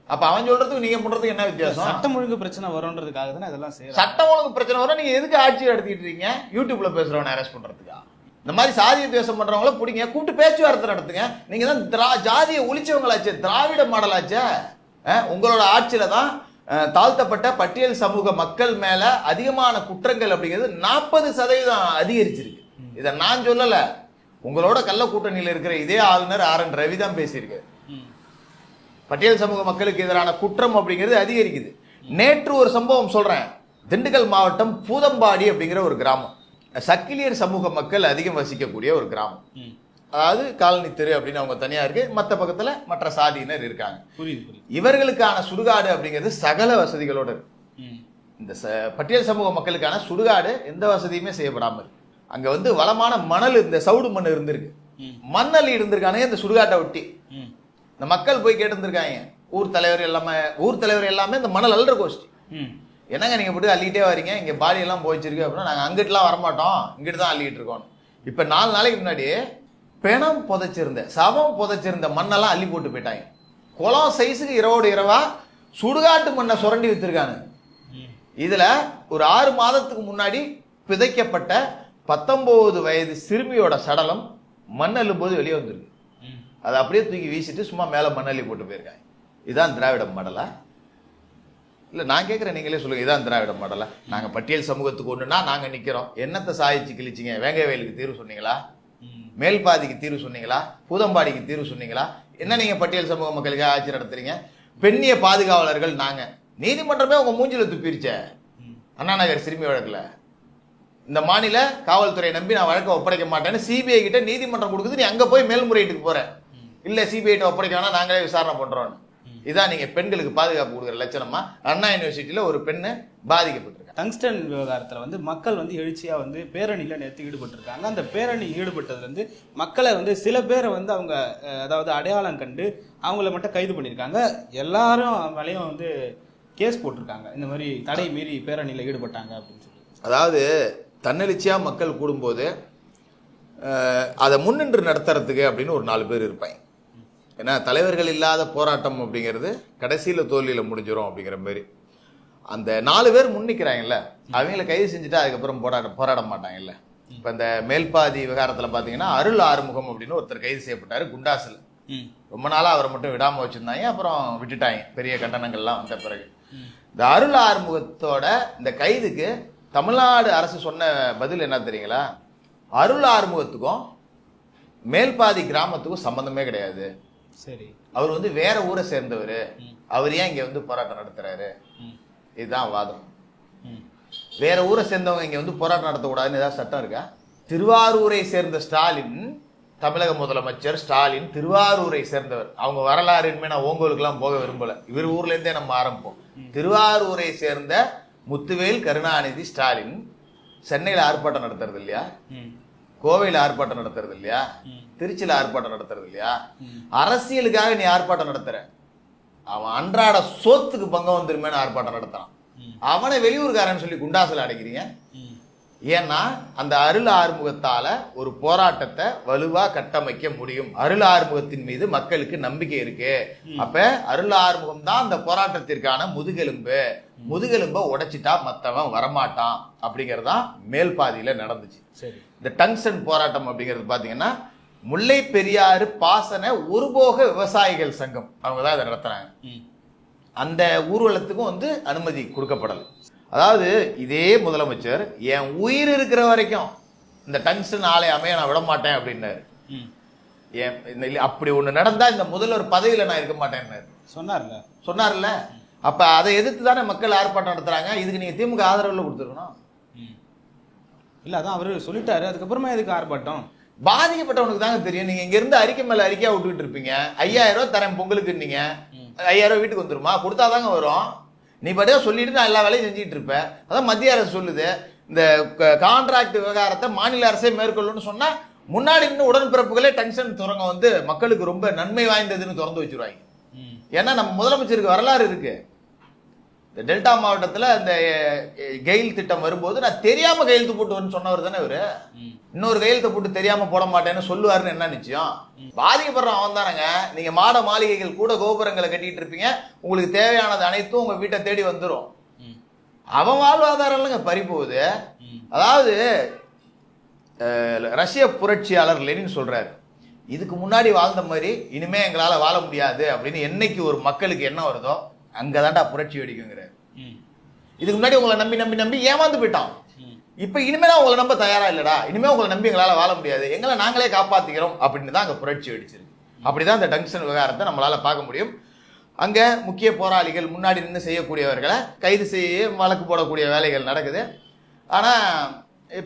அப்ப அவன் சொல்றதுக்கு நீங்க பண்றதுக்கு என்ன வித்தியாசம்? சட்டம் ஒழுங்கு பிரச்சனை வரும்ன்றதுக்காக தானே இதெல்லாம் செய்யறோம். சட்டம் ஒழுங்கு பிரச்சனை வரும், நீங்க எதுக்கு ஆட்சி நடத்திட்டு இருக்கீங்க? யூடியூப்ல பேசுறவனை அரெஸ்ட் பண்றதுக்கா? இந்த மாதிரி சாதிய துவேஷம் பண்றவங்கள பிடிங்க, கூப்பிட்டு பேச்சுவார்த்தை நடத்துங்க. நீங்க தான் ஜாதியை ஒழிச்சவங்களாச்சே, திராவிட மாடலாச்சே. உங்களோட ஆட்சியில தான் தாழ்த்தப்பட்ட பட்டியல் சமூக மக்கள் மேல அதிகமான குற்றங்கள் அப்படிங்கிறது 40% அதிகரிச்சிருக்கு. இதை நான் சொல்லல, உங்களோட கள்ள கூட்டணியில் இருக்கிற இதே ஆளுநர் RN ரவி தான் பேசியிருக்கு. பட்டியல் சமூக மக்களுக்கு எதிரான குற்றம் அப்படிங்கிறது அதிகரிக்குது. நேற்று ஒரு சம்பவம் சொல்றேன். திண்டுக்கல் மாவட்டம் பூதம்பாடி அப்படிங்கிற ஒரு கிராமம், சக்கிலியர் சமூக மக்கள் அதிகம் வசிக்கக்கூடிய ஒரு கிராமம். அதாவது காலனி தெரு அப்படின்னு அவங்க தனியா இருக்கு, மற்ற பக்கத்துல மற்ற சாதியினர் இருக்காங்க. இவர்களுக்கான சுடுகாடு அப்படிங்கிறது சகல வசதிகளோட இருக்கு. இந்த பட்டியல் சமூக மக்களுக்கான சுடுகாடு எந்த வசதியுமே செய்யப்படாம இருக்கு. அங்க வந்து வளமான மணல், இந்த சவுடு மண் இருந்திருக்கு, மண்ணல் இருந்திருக்கானுங்க இந்த சுடுகாட்டை ஒட்டி. இந்த மக்கள் போய் கேட்டு இருந்திருக்காங்க, ஊர் தலைவர் எல்லாமே இந்த மணல் அல்ற கோஷ்டி. என்னங்க நீங்க போட்டு அள்ளிட்டே வரீங்க, இங்க பாடி எல்லாம் போயிச்சிருக்கு அப்படின்னா, நாங்க அங்கிட்டுலாம் வரமாட்டோம், இங்கிட்டு தான் அள்ளிட்டு இருக்கோம். இப்ப 4 நாளைக்கு முன்னாடி பிணம் புதைச்சிருந்த, சவம் புதைச்சிருந்த மண்ணெல்லாம் அள்ளி போட்டு போயிட்டாங்க. குளம் சைஸுக்கு இரவோடு இரவா சுடுகாட்டு மண்ணை சுரண்டி வித்துருக்காங்க. இதுல ஒரு 6 மாதத்துக்கு முன்னாடி பிதைக்கப்பட்ட 19 வயது சிறுமியோட சடலம் மண் அள்ளும் போது வெளியே வந்திருக்கு. அதை அப்படியே தூக்கி வீசிட்டு சும்மா மேல மண்ணள்ளி போட்டு போயிருக்காங்க. இதான் திராவிட மாடலா? இல்ல நான் கேட்கிறேன், நீங்களே சொல்லுங்க, இதான் திராவிட மாடலா? நாங்க பட்டியல் சமூகத்துக்கு ஒண்ணுன்னா நாங்க நிக்கிறோம். என்னத்தை சாதிச்சு கிழிச்சிங்க? வேங்கை வயலுக்கு தீர்வு சொன்னீங்களா? மேல்பாதிக்கு தீர்வு சொன்னீங்களா? பூதம்பாடிக்கு தீர்வு சொன்னீங்களா? என்ன நீங்க பட்டியல் சமூக மக்களுக்கு ஆட்சி நடத்துறீங்க? பெண்ணிய பாதுகாவலர்கள் நாங்க, நீதிமன்றமே உங்க மூஞ்சில துப்பிருச்ச. அண்ணா நகர் சிறுமி வழக்குல இந்த மாநில காவல்துறை நம்பி நான் வழக்கை ஒப்படைக்க மாட்டேன்னு சிபிஐ கிட்ட நீதிமன்றம் கொடுக்குது. நீ அங்க போய் மேல்முறையீட்டுக்கு போற. இல்ல சிபிஐ கிட்ட ஒப்படைக்க வேணா, நாங்களே விசாரணை பண்றோம். இதான் நீங்க பெண்களுக்கு பாதுகாப்பு கொடுக்குற லட்சணமா? அண்ணா யூனிவர்சிட்டியில ஒரு பெண்ணு பாதிக்கப்பட்டிருக்காங்க. டங்ஸ்டன் விவகாரத்துல வந்து மக்கள் வந்து எழுச்சியா வந்து பேரணியில நேற்று ஈடுபட்டிருக்காங்க. அந்த பேரணி ஈடுபட்டதுல இருந்து மக்களை வந்து சில பேரை வந்து அவங்க அதாவது அடையாளம் கண்டு அவங்கள மட்டும் கைது பண்ணியிருக்காங்க. எல்லாரும் மேலேயும் வந்து கேஸ் போட்டிருக்காங்க, இந்த மாதிரி தடை மீறி பேரணியில் ஈடுபட்டாங்க அப்படின்னு சொல்லி. அதாவது தன்னெழுச்சியாக மக்கள் கூடும்போது அதை முன்னின்று நடத்துறதுக்கு அப்படின்னு ஒரு 4 பேர் இருப்பாங்க. ஏன்னா தலைவர்கள் இல்லாத போராட்டம் அப்படிங்கிறது கடைசியில் தோல்வியில் முடிஞ்சிடும் அப்படிங்கிற மாதிரி அந்த 4 பேர் முன்னிக்கிறாங்கல்ல, அவங்கள கைது செஞ்சுட்டு அதுக்கப்புறம் போராட மாட்டாங்கல்ல. இப்போ இந்த மேல்பாதி விவகாரத்தில் பார்த்தீங்கன்னா அருள் ஆறுமுகம் அப்படின்னு ஒருத்தர் கைது செய்யப்பட்டார் குண்டாசில். ரொம்ப நாளாக அவரை மட்டும் விடாமல் வச்சுருந்தாங்க, அப்புறம் விட்டுட்டாங்க பெரிய கண்டனங்கள்லாம் வந்த பிறகு. இந்த அருள் ஆறுமுகத்தோட இந்த கைதுக்கு தமிழ்நாடு அரசு சொன்ன பதில் என்ன தெரியுங்களா? அருள் ஆறுமுகத்துக்கும் மேல்பாதி கிராமத்துக்கும் சம்பந்தமே கிடையாது. சரி, அவர் வந்து வேற ஊரை சேர்ந்தவர், அவர் ஏன் இங்க வந்து போராட்டம் நடத்துறாரு? இதுதான் வாதம். வேற ஊரை சேர்ந்தவங்க இங்க வந்து போராட்டம் நடத்தக்கூடாதுன்னு ஏதாவது சட்டம் இருக்கா? திருவாரூரை சேர்ந்த ஸ்டாலின், தமிழக முதலமைச்சர் ஸ்டாலின் திருவாரூரை சேர்ந்தவர். அவங்க வரலாறுமே நான் ஓங்கோலுக்குலாம் போக விரும்பல, இவர் ஊர்ல இருந்தே நம்ம ஆரம்பிப்போம். திருவாரூரை சேர்ந்த முத்துவேல் கருணாநிதி ஸ்டாலின் சென்னையில் ஆர்ப்பாட்டம் நடத்துறது இல்லையா? கோவையில் ஆர்ப்பாட்டம் நடத்துறது இல்லையா? திருச்சியில் ஆர்ப்பாட்டம் நடத்துறது இல்லையா? அரசியலுக்காக நீ ஆர்ப்பாட்டம் நடத்துற, அவன் அன்றாட சோத்துக்கு பங்கம் வந்துருமேனு ஆர்ப்பாட்டம் நடத்துறான். அவனை வெளியூர்காரன்னு சொல்லி குண்டாசில் அடைக்கிறீங்க. ஏன்னா அந்த அருள் ஆறுமுகத்தால ஒரு போராட்டத்தை வலுவா கட்டமைக்க முடியும். அருள் ஆறுமுகத்தின் மீது மக்களுக்கு நம்பிக்கை இருக்கு. அப்ப அருள் ஆறுமுகம் தான் அந்த போராட்டத்திற்கான முதுகெலும்பு. முதுகெலும்பை உடைச்சிட்டா மத்தவன் வரமாட்டான் அப்படிங்கறதுதான் மேல் பாதியில நடந்துச்சு. இந்த டங்ஸ்டன் போராட்டம் அப்படிங்கிறது பாத்தீங்கன்னா முல்லை பெரியாறு பாசன ஒருபோக விவசாயிகள் சங்கம் அவங்க தான் இதை நடத்துறாங்க. அந்த ஊர்வலத்துக்கும் வந்து அனுமதி கொடுக்கப்படல. அதாவது இதே முதலமைச்சர் என் உயிர் இருக்கிற வரைக்கும் இந்த டங்ஸ்டன் ஆலை அமைய நான் விட மாட்டேன் அப்படின்னாரு. அப்படி ஒண்ணு நடந்தா இந்த முதல்வர் பதவியில நான் இருக்க மாட்டேன்னு சொன்னார்ல. அப்ப அதை எதிர்த்து தானே மக்கள் ஆர்ப்பாட்டம் நடத்துறாங்க. இதுக்கு நீங்க திமுக ஆதரவுல கொடுத்துருக்கணும். இல்ல அதான் அவரு சொல்லிட்டாரு, அதுக்கப்புறமா எதுக்கு ஆர்ப்பாட்டம்? பாதிக்கப்பட்டவனுக்கு தாங்க தெரியும். நீங்க இங்க இருந்து அறிக்கை மேல அறிக்கையா விட்டுக்கிட்டு இருப்பீங்க. 5000 ரூபாய் தரேன் பொங்கலுக்கு, நீங்க 5000 ரூபாய் வீட்டுக்கு வந்துருமா? கொடுத்தாதாங்க வரும். நீ பாட்டியா சொல்லிட்டு நான் எல்லா வேலையும் செஞ்சுட்டு இருப்பேன். அதான் மத்திய அரசு சொல்லுது, இந்த கான்ட்ராக்ட் விவகாரத்தை மாநில அரசே மேற்கொள்ளுன்னு சொன்னா முன்னாடி இன்னும் உடன்பிறப்புகளே டங்ஸ்டன் சுரங்கம் வந்து மக்களுக்கு ரொம்ப நன்மை வாய்ந்ததுன்னு திறந்து வச்சிருவாங்க. ஏன்னா நம்ம முதலமைச்சருக்கு வரலாறு இருக்கு. இந்த டெல்டா மாவட்டத்துல இந்த கெயில் திட்டம் வரும்போது நான் தெரியாம கையெழுத்து போட்டு சொன்னவர் தானே இவரு. இன்னொரு கையெழுத்தை போட்டு தெரியாம போட மாட்டேன்னு சொல்லுவாருன்னு என்ன நிச்சயம்? பாதிக்கப்படுறான் அவன் தானங்க. நீங்க மாட மாளிகைகள் கூட கோபுரங்களை கட்டிட்டு இருப்பீங்க, உங்களுக்கு தேவையானது அனைத்தும் உங்க வீட்டை தேடி வந்துடும். அவன் வாழ்வாதாரம் இல்லைங்க பறி போகுது. அதாவது ரஷ்ய புரட்சியாளர் லெனின் சொல்றாரு, இதுக்கு முன்னாடி வாழ்ந்த மாதிரி இனிமே எங்களால வாழ முடியாது அப்படின்னு என்னைக்கு ஒரு மக்களுக்கு என்ன வருதோ அங்கதான்டா புரட்சி வெடிக்குங்கிறாரு. இதுக்கு முன்னாடி உங்களை நம்பி நம்பி நம்பி ஏமாந்து போயிட்டான். இப்ப இனிமே உங்களை நம்ப தயாரா இல்லடா, இனிமே உங்களை நம்பி எங்களால வாழ முடியாது, எங்களை நாங்களே காப்பாத்திக்கிறோம் அப்படின்னு தான் அங்க புரட்சி வெடிச்சிருக்கு. அப்படிதான் இந்த டங்ஸ்டன் விவகாரத்தை நம்மளால பார்க்க முடியும். அங்க முக்கிய போராளிகள் முன்னாடி நின்று செய்யக்கூடியவர்களை கைது செய்ய வழக்கு போடக்கூடிய வேலைகள் நடக்குது. ஆனா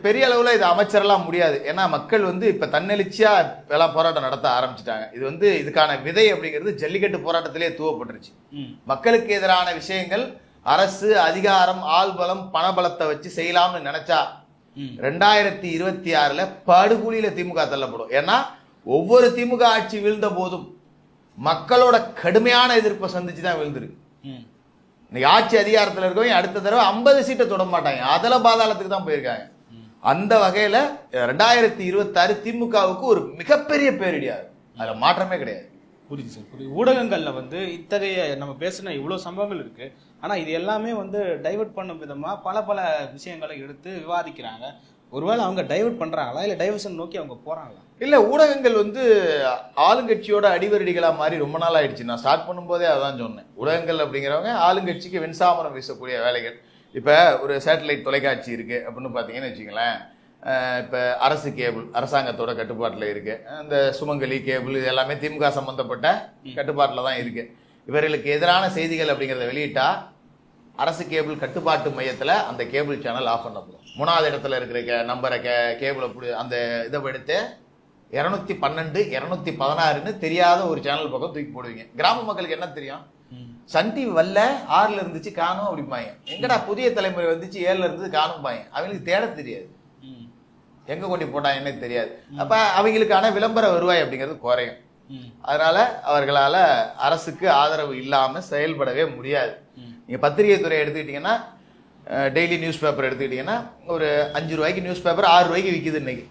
பெரிய அளவுல இது அமைச்சரெல்லாம் முடியாது. ஏன்னா மக்கள் வந்து இப்ப தன்னெழுச்சியா எல்லாம் போராட்டம் நடத்த ஆரம்பிச்சுட்டாங்க. இது வந்து இதுக்கான விதை அப்படிங்கிறது ஜல்லிக்கட்டு போராட்டத்திலே தூவப்பட்டுருச்சு. மக்களுக்கு எதிரான விஷயங்கள் அரசு அதிகாரம் ஆள்பலம் பணபலத்தை வச்சு செய்யலாம்னு நினைச்சா 2026 படுகொலியில திமுக தள்ளப்படும். ஏன்னா ஒவ்வொரு திமுக ஆட்சி வீழ்ந்த போதும் மக்களோட கடுமையான எதிர்ப்பை சந்திச்சுதான் விழுந்திருக்கு. இன்னைக்கு ஆட்சி அதிகாரத்தில் இருக்கவங்க அடுத்த தடவை 50 சீட்டை தொட மாட்டாங்க, அதல பாதாளத்துக்கு தான் போயிருக்காங்க. அந்த வகையில 2026 திமுகவுக்கு ஒரு மிகப்பெரிய பேரிடியாது, அதுல மாற்றமே கிடையாது. புரியுது சார், புரியுது. ஊடகங்கள்ல வந்து இத்தகைய நம்ம பேசின இவ்வளவு சம்பவங்கள் இருக்கு, ஆனா இது எல்லாமே வந்து டைவர்ட் பண்ணும் விதமா பல பல விஷயங்களை எடுத்து விவாதிக்கிறாங்க. ஒருவேளை அவங்க டைவர்ட் பண்றாங்களா இல்ல டைவர்ஷன் நோக்கி அவங்க போறாங்களா? இல்ல ஊடகங்கள் வந்து ஆளுங்கட்சியோட அடிவரடிகளா மாறி ரொம்ப நாள் ஆயிடுச்சு. நான் ஸ்டார்ட் பண்ணும்போதே அதான் சொன்னேன். ஊடகங்கள் அப்படிங்கிறவங்க ஆளுங்கட்சிக்கு வெண்சாமரம் வீசக்கூடிய வேலைகள். இப்ப ஒரு சேட்டலைட் தொலைக்காட்சி இருக்கு அப்படின்னு பாத்தீங்கன்னு வச்சுங்களேன். இப்ப அரசு கேபிள் அரசாங்கத்தோட கட்டுப்பாட்டுல இருக்கு. இந்த சுமங்கலி கேபிள் இது எல்லாமே திமுக சம்பந்தப்பட்ட கட்டுப்பாட்டுல தான் இருக்கு. இவர்களுக்கு எதிரான செய்திகள் அப்படிங்கிறத வெளியிட்டா அரசு கேபிள் கட்டுப்பாட்டு மையத்துல அந்த கேபிள் சேனல் ஆஃப் பண்ணப்படும். 3வது இடத்துல இருக்கிற நம்பரை கேபிள் அந்த இதை எடுத்து 212 216ன்னு தெரியாத ஒரு சேனல் பக்கம் தூக்கி போடுவீங்க. கிராம மக்களுக்கு என்ன தெரியும்? சன் டிவி வரல 6ல இருந்துச்சு காணும் அப்படிம்பாங்க. எங்கடா புதிய தலைமுறை வந்துச்சு 7ல இருந்து காணும்பாங்க. அவங்களுக்கு தேட தெரியாது, எங்க கொண்டு போட்டா என்ன தெரியாது. அப்ப அவங்களுக்கான விளம்பர வருவாய் அப்படிங்கிறது குறையும். அதனால அவர்களால அரசுக்கு ஆதரவு இல்லாம செயல்படவே முடியாது. நீங்க பத்திரிகை துறை எடுத்துக்கிட்டீங்கன்னா, டெய்லி நியூஸ் பேப்பர் எடுத்துக்கிட்டீங்கன்னா, ஒரு 5 ரூபாய்க்கு நியூஸ் பேப்பர் 6 ரூபாய்க்கு விற்கிது இன்னைக்கு.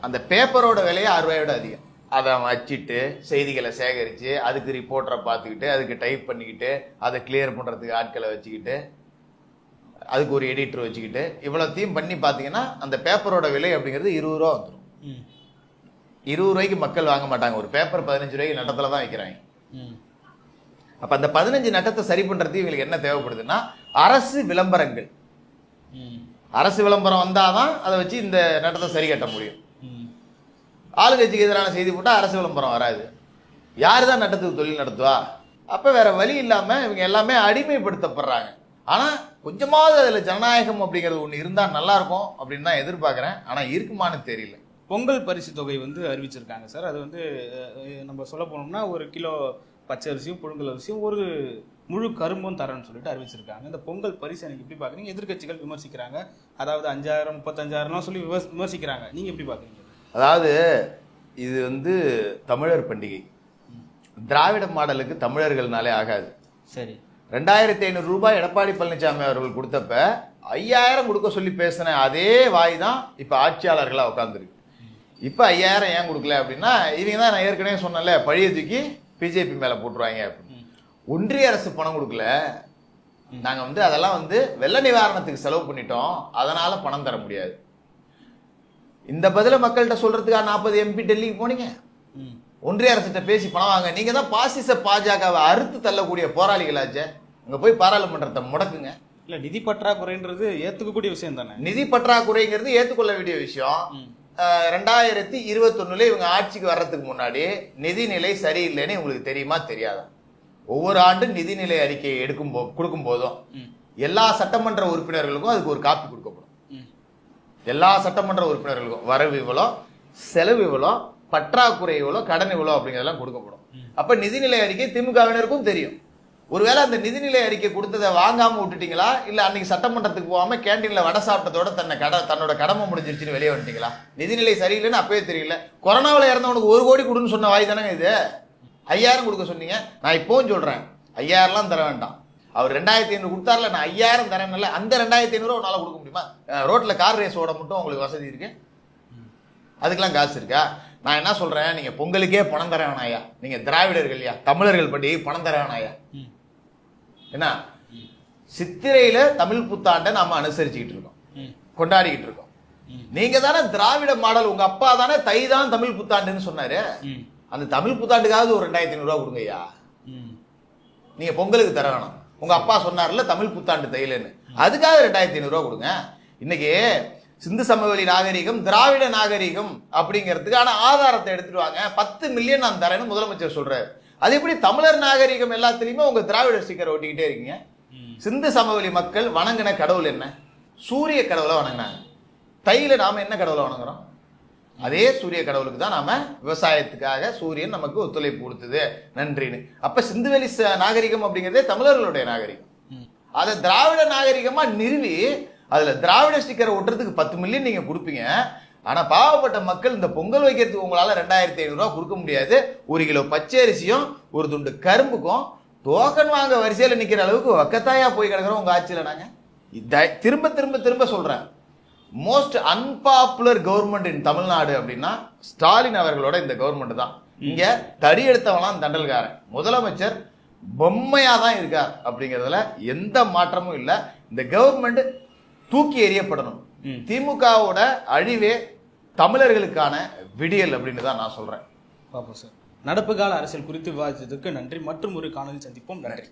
அந்த பேப்பரோட விலையை 6 ரூபாயோட அதிகம். அதை வச்சுட்டு செய்திகளை சேகரித்து அதுக்கு ரிப்போர்ட்டரை பார்த்துக்கிட்டு அதுக்கு டைப் பண்ணிக்கிட்டு அதை கிளியர் பண்ணுறதுக்கு ஆட்களை வச்சுக்கிட்டு அதுக்கு ஒரு எடிட்டர் வச்சுக்கிட்டு இவ்வளோத்தையும் பண்ணி பார்த்தீங்கன்னா அந்த பேப்பரோட விலை அப்படிங்கிறது 20 ரூபா வந்துடும். 20 ரூபாய்க்கு மக்கள் வாங்க மாட்டாங்க. ஒரு பேப்பர் 15 ரூபாய்க்கு நட்டத்தில் தான் வைக்கிறாங்க. அப்போ அந்த 15 நட்டத்தை சரி பண்ணுறதுக்கு இவங்களுக்கு என்ன தேவைப்படுதுன்னா அரசு விளம்பரங்கள். அரசு விளம்பரம் வந்தாதான் அதை வச்சு இந்த நட்டத்தை சரி கட்ட முடியும். ஆளுங்கட்சிக்கு எதிரான செய்தி போட்டால் அரசு விளம்பரம் வராது. யார் தான் நட்டத்துக்கு தொழில் நடத்துவா? அப்போ வேற வழி இல்லாமல் இவங்க எல்லாமே அடிமைப்படுத்தப்படுறாங்க. ஆனால் கொஞ்சமாவது அதில் ஜனநாயகம் அப்படிங்கிறது ஒன்று இருந்தால் நல்லா இருக்கும் அப்படின்னு தான் எதிர்பார்க்குறேன். ஆனால் இருக்குமான்னு தெரியல. பொங்கல் பரிசு தொகை அறிவிச்சிருக்காங்க சார். அது நம்ம சொல்ல போனோம்னா 1 கிலோ பச்சை அரிசியும் புழுங்கல் அரிசியும் ஒரு முழு கரும்பும் தரேன்னு சொல்லிட்டு அறிவிச்சிருக்காங்க. இந்த பொங்கல் பரிசு நீங்க எப்படி பாக்குறீங்க? எதிர்கட்சிகள் விமர்சிக்கிறாங்க, அதாவது 5000 35,000 சொல்லி விமர்சிக்கிறாங்க. நீங்க எப்படி பாக்குறீங்க? அதாவது இது தமிழர் பண்டிகை. திராவிட மாடலுக்கு தமிழர்கள்னாலே ஆகாது. சரி, 2500 ரூபாய் எடப்பாடி பழனிசாமி அவர்கள் கொடுத்தப்ப 5000 கொடுக்க சொல்லி பேசின அதே வாய் தான் இப்ப ஆட்சியாளர்களா உட்கார்ந்துருக்கு. இப்ப 5000 ஏன் கொடுக்கல அப்படின்னா இவங்க தான் நான் ஏற்கனவே சொன்னல பழிய தூக்கி பிஜேபி மேல போட்டுருவாங்க அப்படின்னு. ஒன்றிய அரசு பணம் கொடுக்கல, நாங்க அதெல்லாம் வெள்ள நிவாரணத்துக்கு செலவு பண்ணிட்டோம், அதனால பணம் தர முடியாது. இந்த பதில மக்கள்கிட்ட சொல்றதுக்காக 40 MP டெல்லிக்கு போனீங்க. ஒன்றிய அரசிட்ட பேசி பணம் வாங்க. நீங்க தான் பாசிச பாஜகவை அறுத்து தள்ளக்கூடிய போராளிகளாச்சே. அங்க போய் பாராளுமன்றத்தை முடக்குங்க. இல்ல, நிதி பற்றாக்குறைன்றது ஏத்துக்கக்கூடிய விஷயம் தானே. நிதி பற்றாக்குறைங்கிறது ஏத்துக்கொள்ள வேண்டிய விஷயம். 2021 இவங்க ஆட்சிக்கு வர்றதுக்கு முன்னாடி நிதிநிலை சரியில்லைன்னு உங்களுக்கு தெரியுமா தெரியாதா? ஒவ்வொரு ஆண்டும் நிதிநிலை அறிக்கையை கொடுக்கும் போதும் எல்லா சட்டமன்ற உறுப்பினர்களுக்கும் அதுக்கு ஒரு காப்பி கொடுக்கப்படும். எல்லா சட்டமன்ற உறுப்பினர்களுக்கும் வரவு இவ்வளோ, செலவு இவ்வளோ, பற்றாக்குறை இவ்வளோ, கடன் இவ்வளோ அப்படிங்கிறதெல்லாம் கொடுக்கப்படும். அப்ப நிதிநிலை அறிக்கை திமுகவினருக்கும் தெரியும். ஒருவேளை அந்த நிதிநிலை அறிக்கை கொடுத்ததை வாங்காம விட்டுட்டீங்களா, இல்ல அன்னைக்கு சட்டமன்றத்துக்கு போகாம கேண்டீன்ல வடை சாப்பிட்டதோட தன்னோட கடமை முடிஞ்சிருச்சுன்னு வெளியே வந்துட்டீங்களா? நிதிநிலை சரியில்லைன்னு அப்பவே தெரியல. கொரோனாவில் இறந்தவனுக்கு 1 கோடி கொடுன்னு சொன்ன வாய் தானே இது. 5000 கொடுக்க சொன்னீங்க. நான் இப்பவும் சொல்றேன், 5000 தர வேண்டாம். அவர் 2500 கொடுத்தாருல, நான் 5000 தரேன்ல, அந்த 2500 உன்னால கொடுக்க முடியுமா? ரோட்ல கார் ரேஸ் ஓட மட்டும் உங்களுக்கு வசதி இருக்கு, அதுக்கெல்லாம் காசு இருக்கா? நான் என்ன சொல்றேன், நீங்க பொங்கலுக்கே பணம் தர வேணாயா, நீங்க திராவிடர்கள் யா, தமிழர்கள் பண்டி பணம் தர வேணாயா. என்ன சித்திரையில தமிழ் புத்தாண்டை நாம அனுசரிச்சுக்கிட்டு இருக்கோம், கொண்டாடிக்கிட்டு இருக்கோம். நீங்க தானே திராவிட மாடல், உங்க அப்பா தானே தை தான் தமிழ் புத்தாண்டுன்னு சொன்னாரு. அந்த தமிழ் புத்தாண்டுக்காவது ஒரு 2500 ரூபா கொடுங்கய்யா. நீங்க பொங்கலுக்கு தர வேணாம். உங்க அப்பா சொன்னார்ல தமிழ் புத்தாண்டு தைலன்னு, அதுக்காக 2500 ரூபா கொடுங்க. இன்னைக்கு சிந்து சமவெளி நாகரிகம் திராவிட நாகரிகம் அப்படிங்கிறதுக்கான ஆதாரத்தை எடுத்துட்டு வாங்க. 10 மில்லியன் நான் தரேன்னு முதலமைச்சர் சொல்றாரு. அது எப்படி தமிழர் நாகரிகம் எல்லாத்துலயுமே உங்க திராவிட ஸ்டிக்கர் ஒட்டிக்கிட்டே இருக்கீங்க? சிந்து சமவெளி மக்கள் வணங்கின கடவுள் என்ன? சூரிய கடவுளை வணங்கினாங்க. தையில நாம என்ன கடவுளை வணங்குறோம்? அதே சூரிய கடவுளுக்கு தான் நாம விவசாயத்துக்காக சூரியன் நமக்கு ஒத்துழைப்பு கொடுத்தது நன்றின்னு. அப்ப சிந்துவெளி நாகரிகம் அப்படிங்கிறதே தமிழர்களுடைய நாகரிகம். அதை திராவிட நாகரிகமா நிறுவி அதுல திராவிட ஸ்டிக்கரை ஒட்டுறதுக்கு 10 மில்லியன் நீங்க கொடுப்பீங்க. ஆனா பாவப்பட்ட மக்கள் இந்த பொங்கல் வைக்கிறதுக்கு உங்களால 2500 ரூபா கொடுக்க முடியாது. 1 கிலோ பச்சை அரிசியும் ஒரு துண்டு கரும்புக்கும் டோக்கன் வாங்க வரிசையில நிக்கிற அளவுக்கு வக்கத்தாயா போய் கிடக்குறோம் உங்க ஆட்சியில. நாங்க திரும்ப திரும்ப திரும்ப சொல்றேன், மோஸ்ட் அன்பாப்புலர் கவர்மெண்ட் இன் தமிழ்நாடு அப்படின்னா ஸ்டாலின் அவர்களோட இந்த கவர்மெண்ட் தான். இங்க தடி எடுத்தவனாம் தண்டல்காரன். முதலமைச்சர் பொம்மையா தான் இருக்கார் அப்படிங்கிறதுல எந்த மாற்றமும் இல்லை. இந்த கவர்மெண்ட் தூக்கி எறியப்படணும். திமுகவோட அழிவே தமிழர்களுக்கான விடியல் அப்படின்னு தான் நான் சொல்றேன். பாப்போம் சார். நடப்பு கால அரசியல் குறித்து விவாதித்ததுக்கு நன்றி. மற்றும் ஒரு காணொலி சந்திப்போம். நன்றி.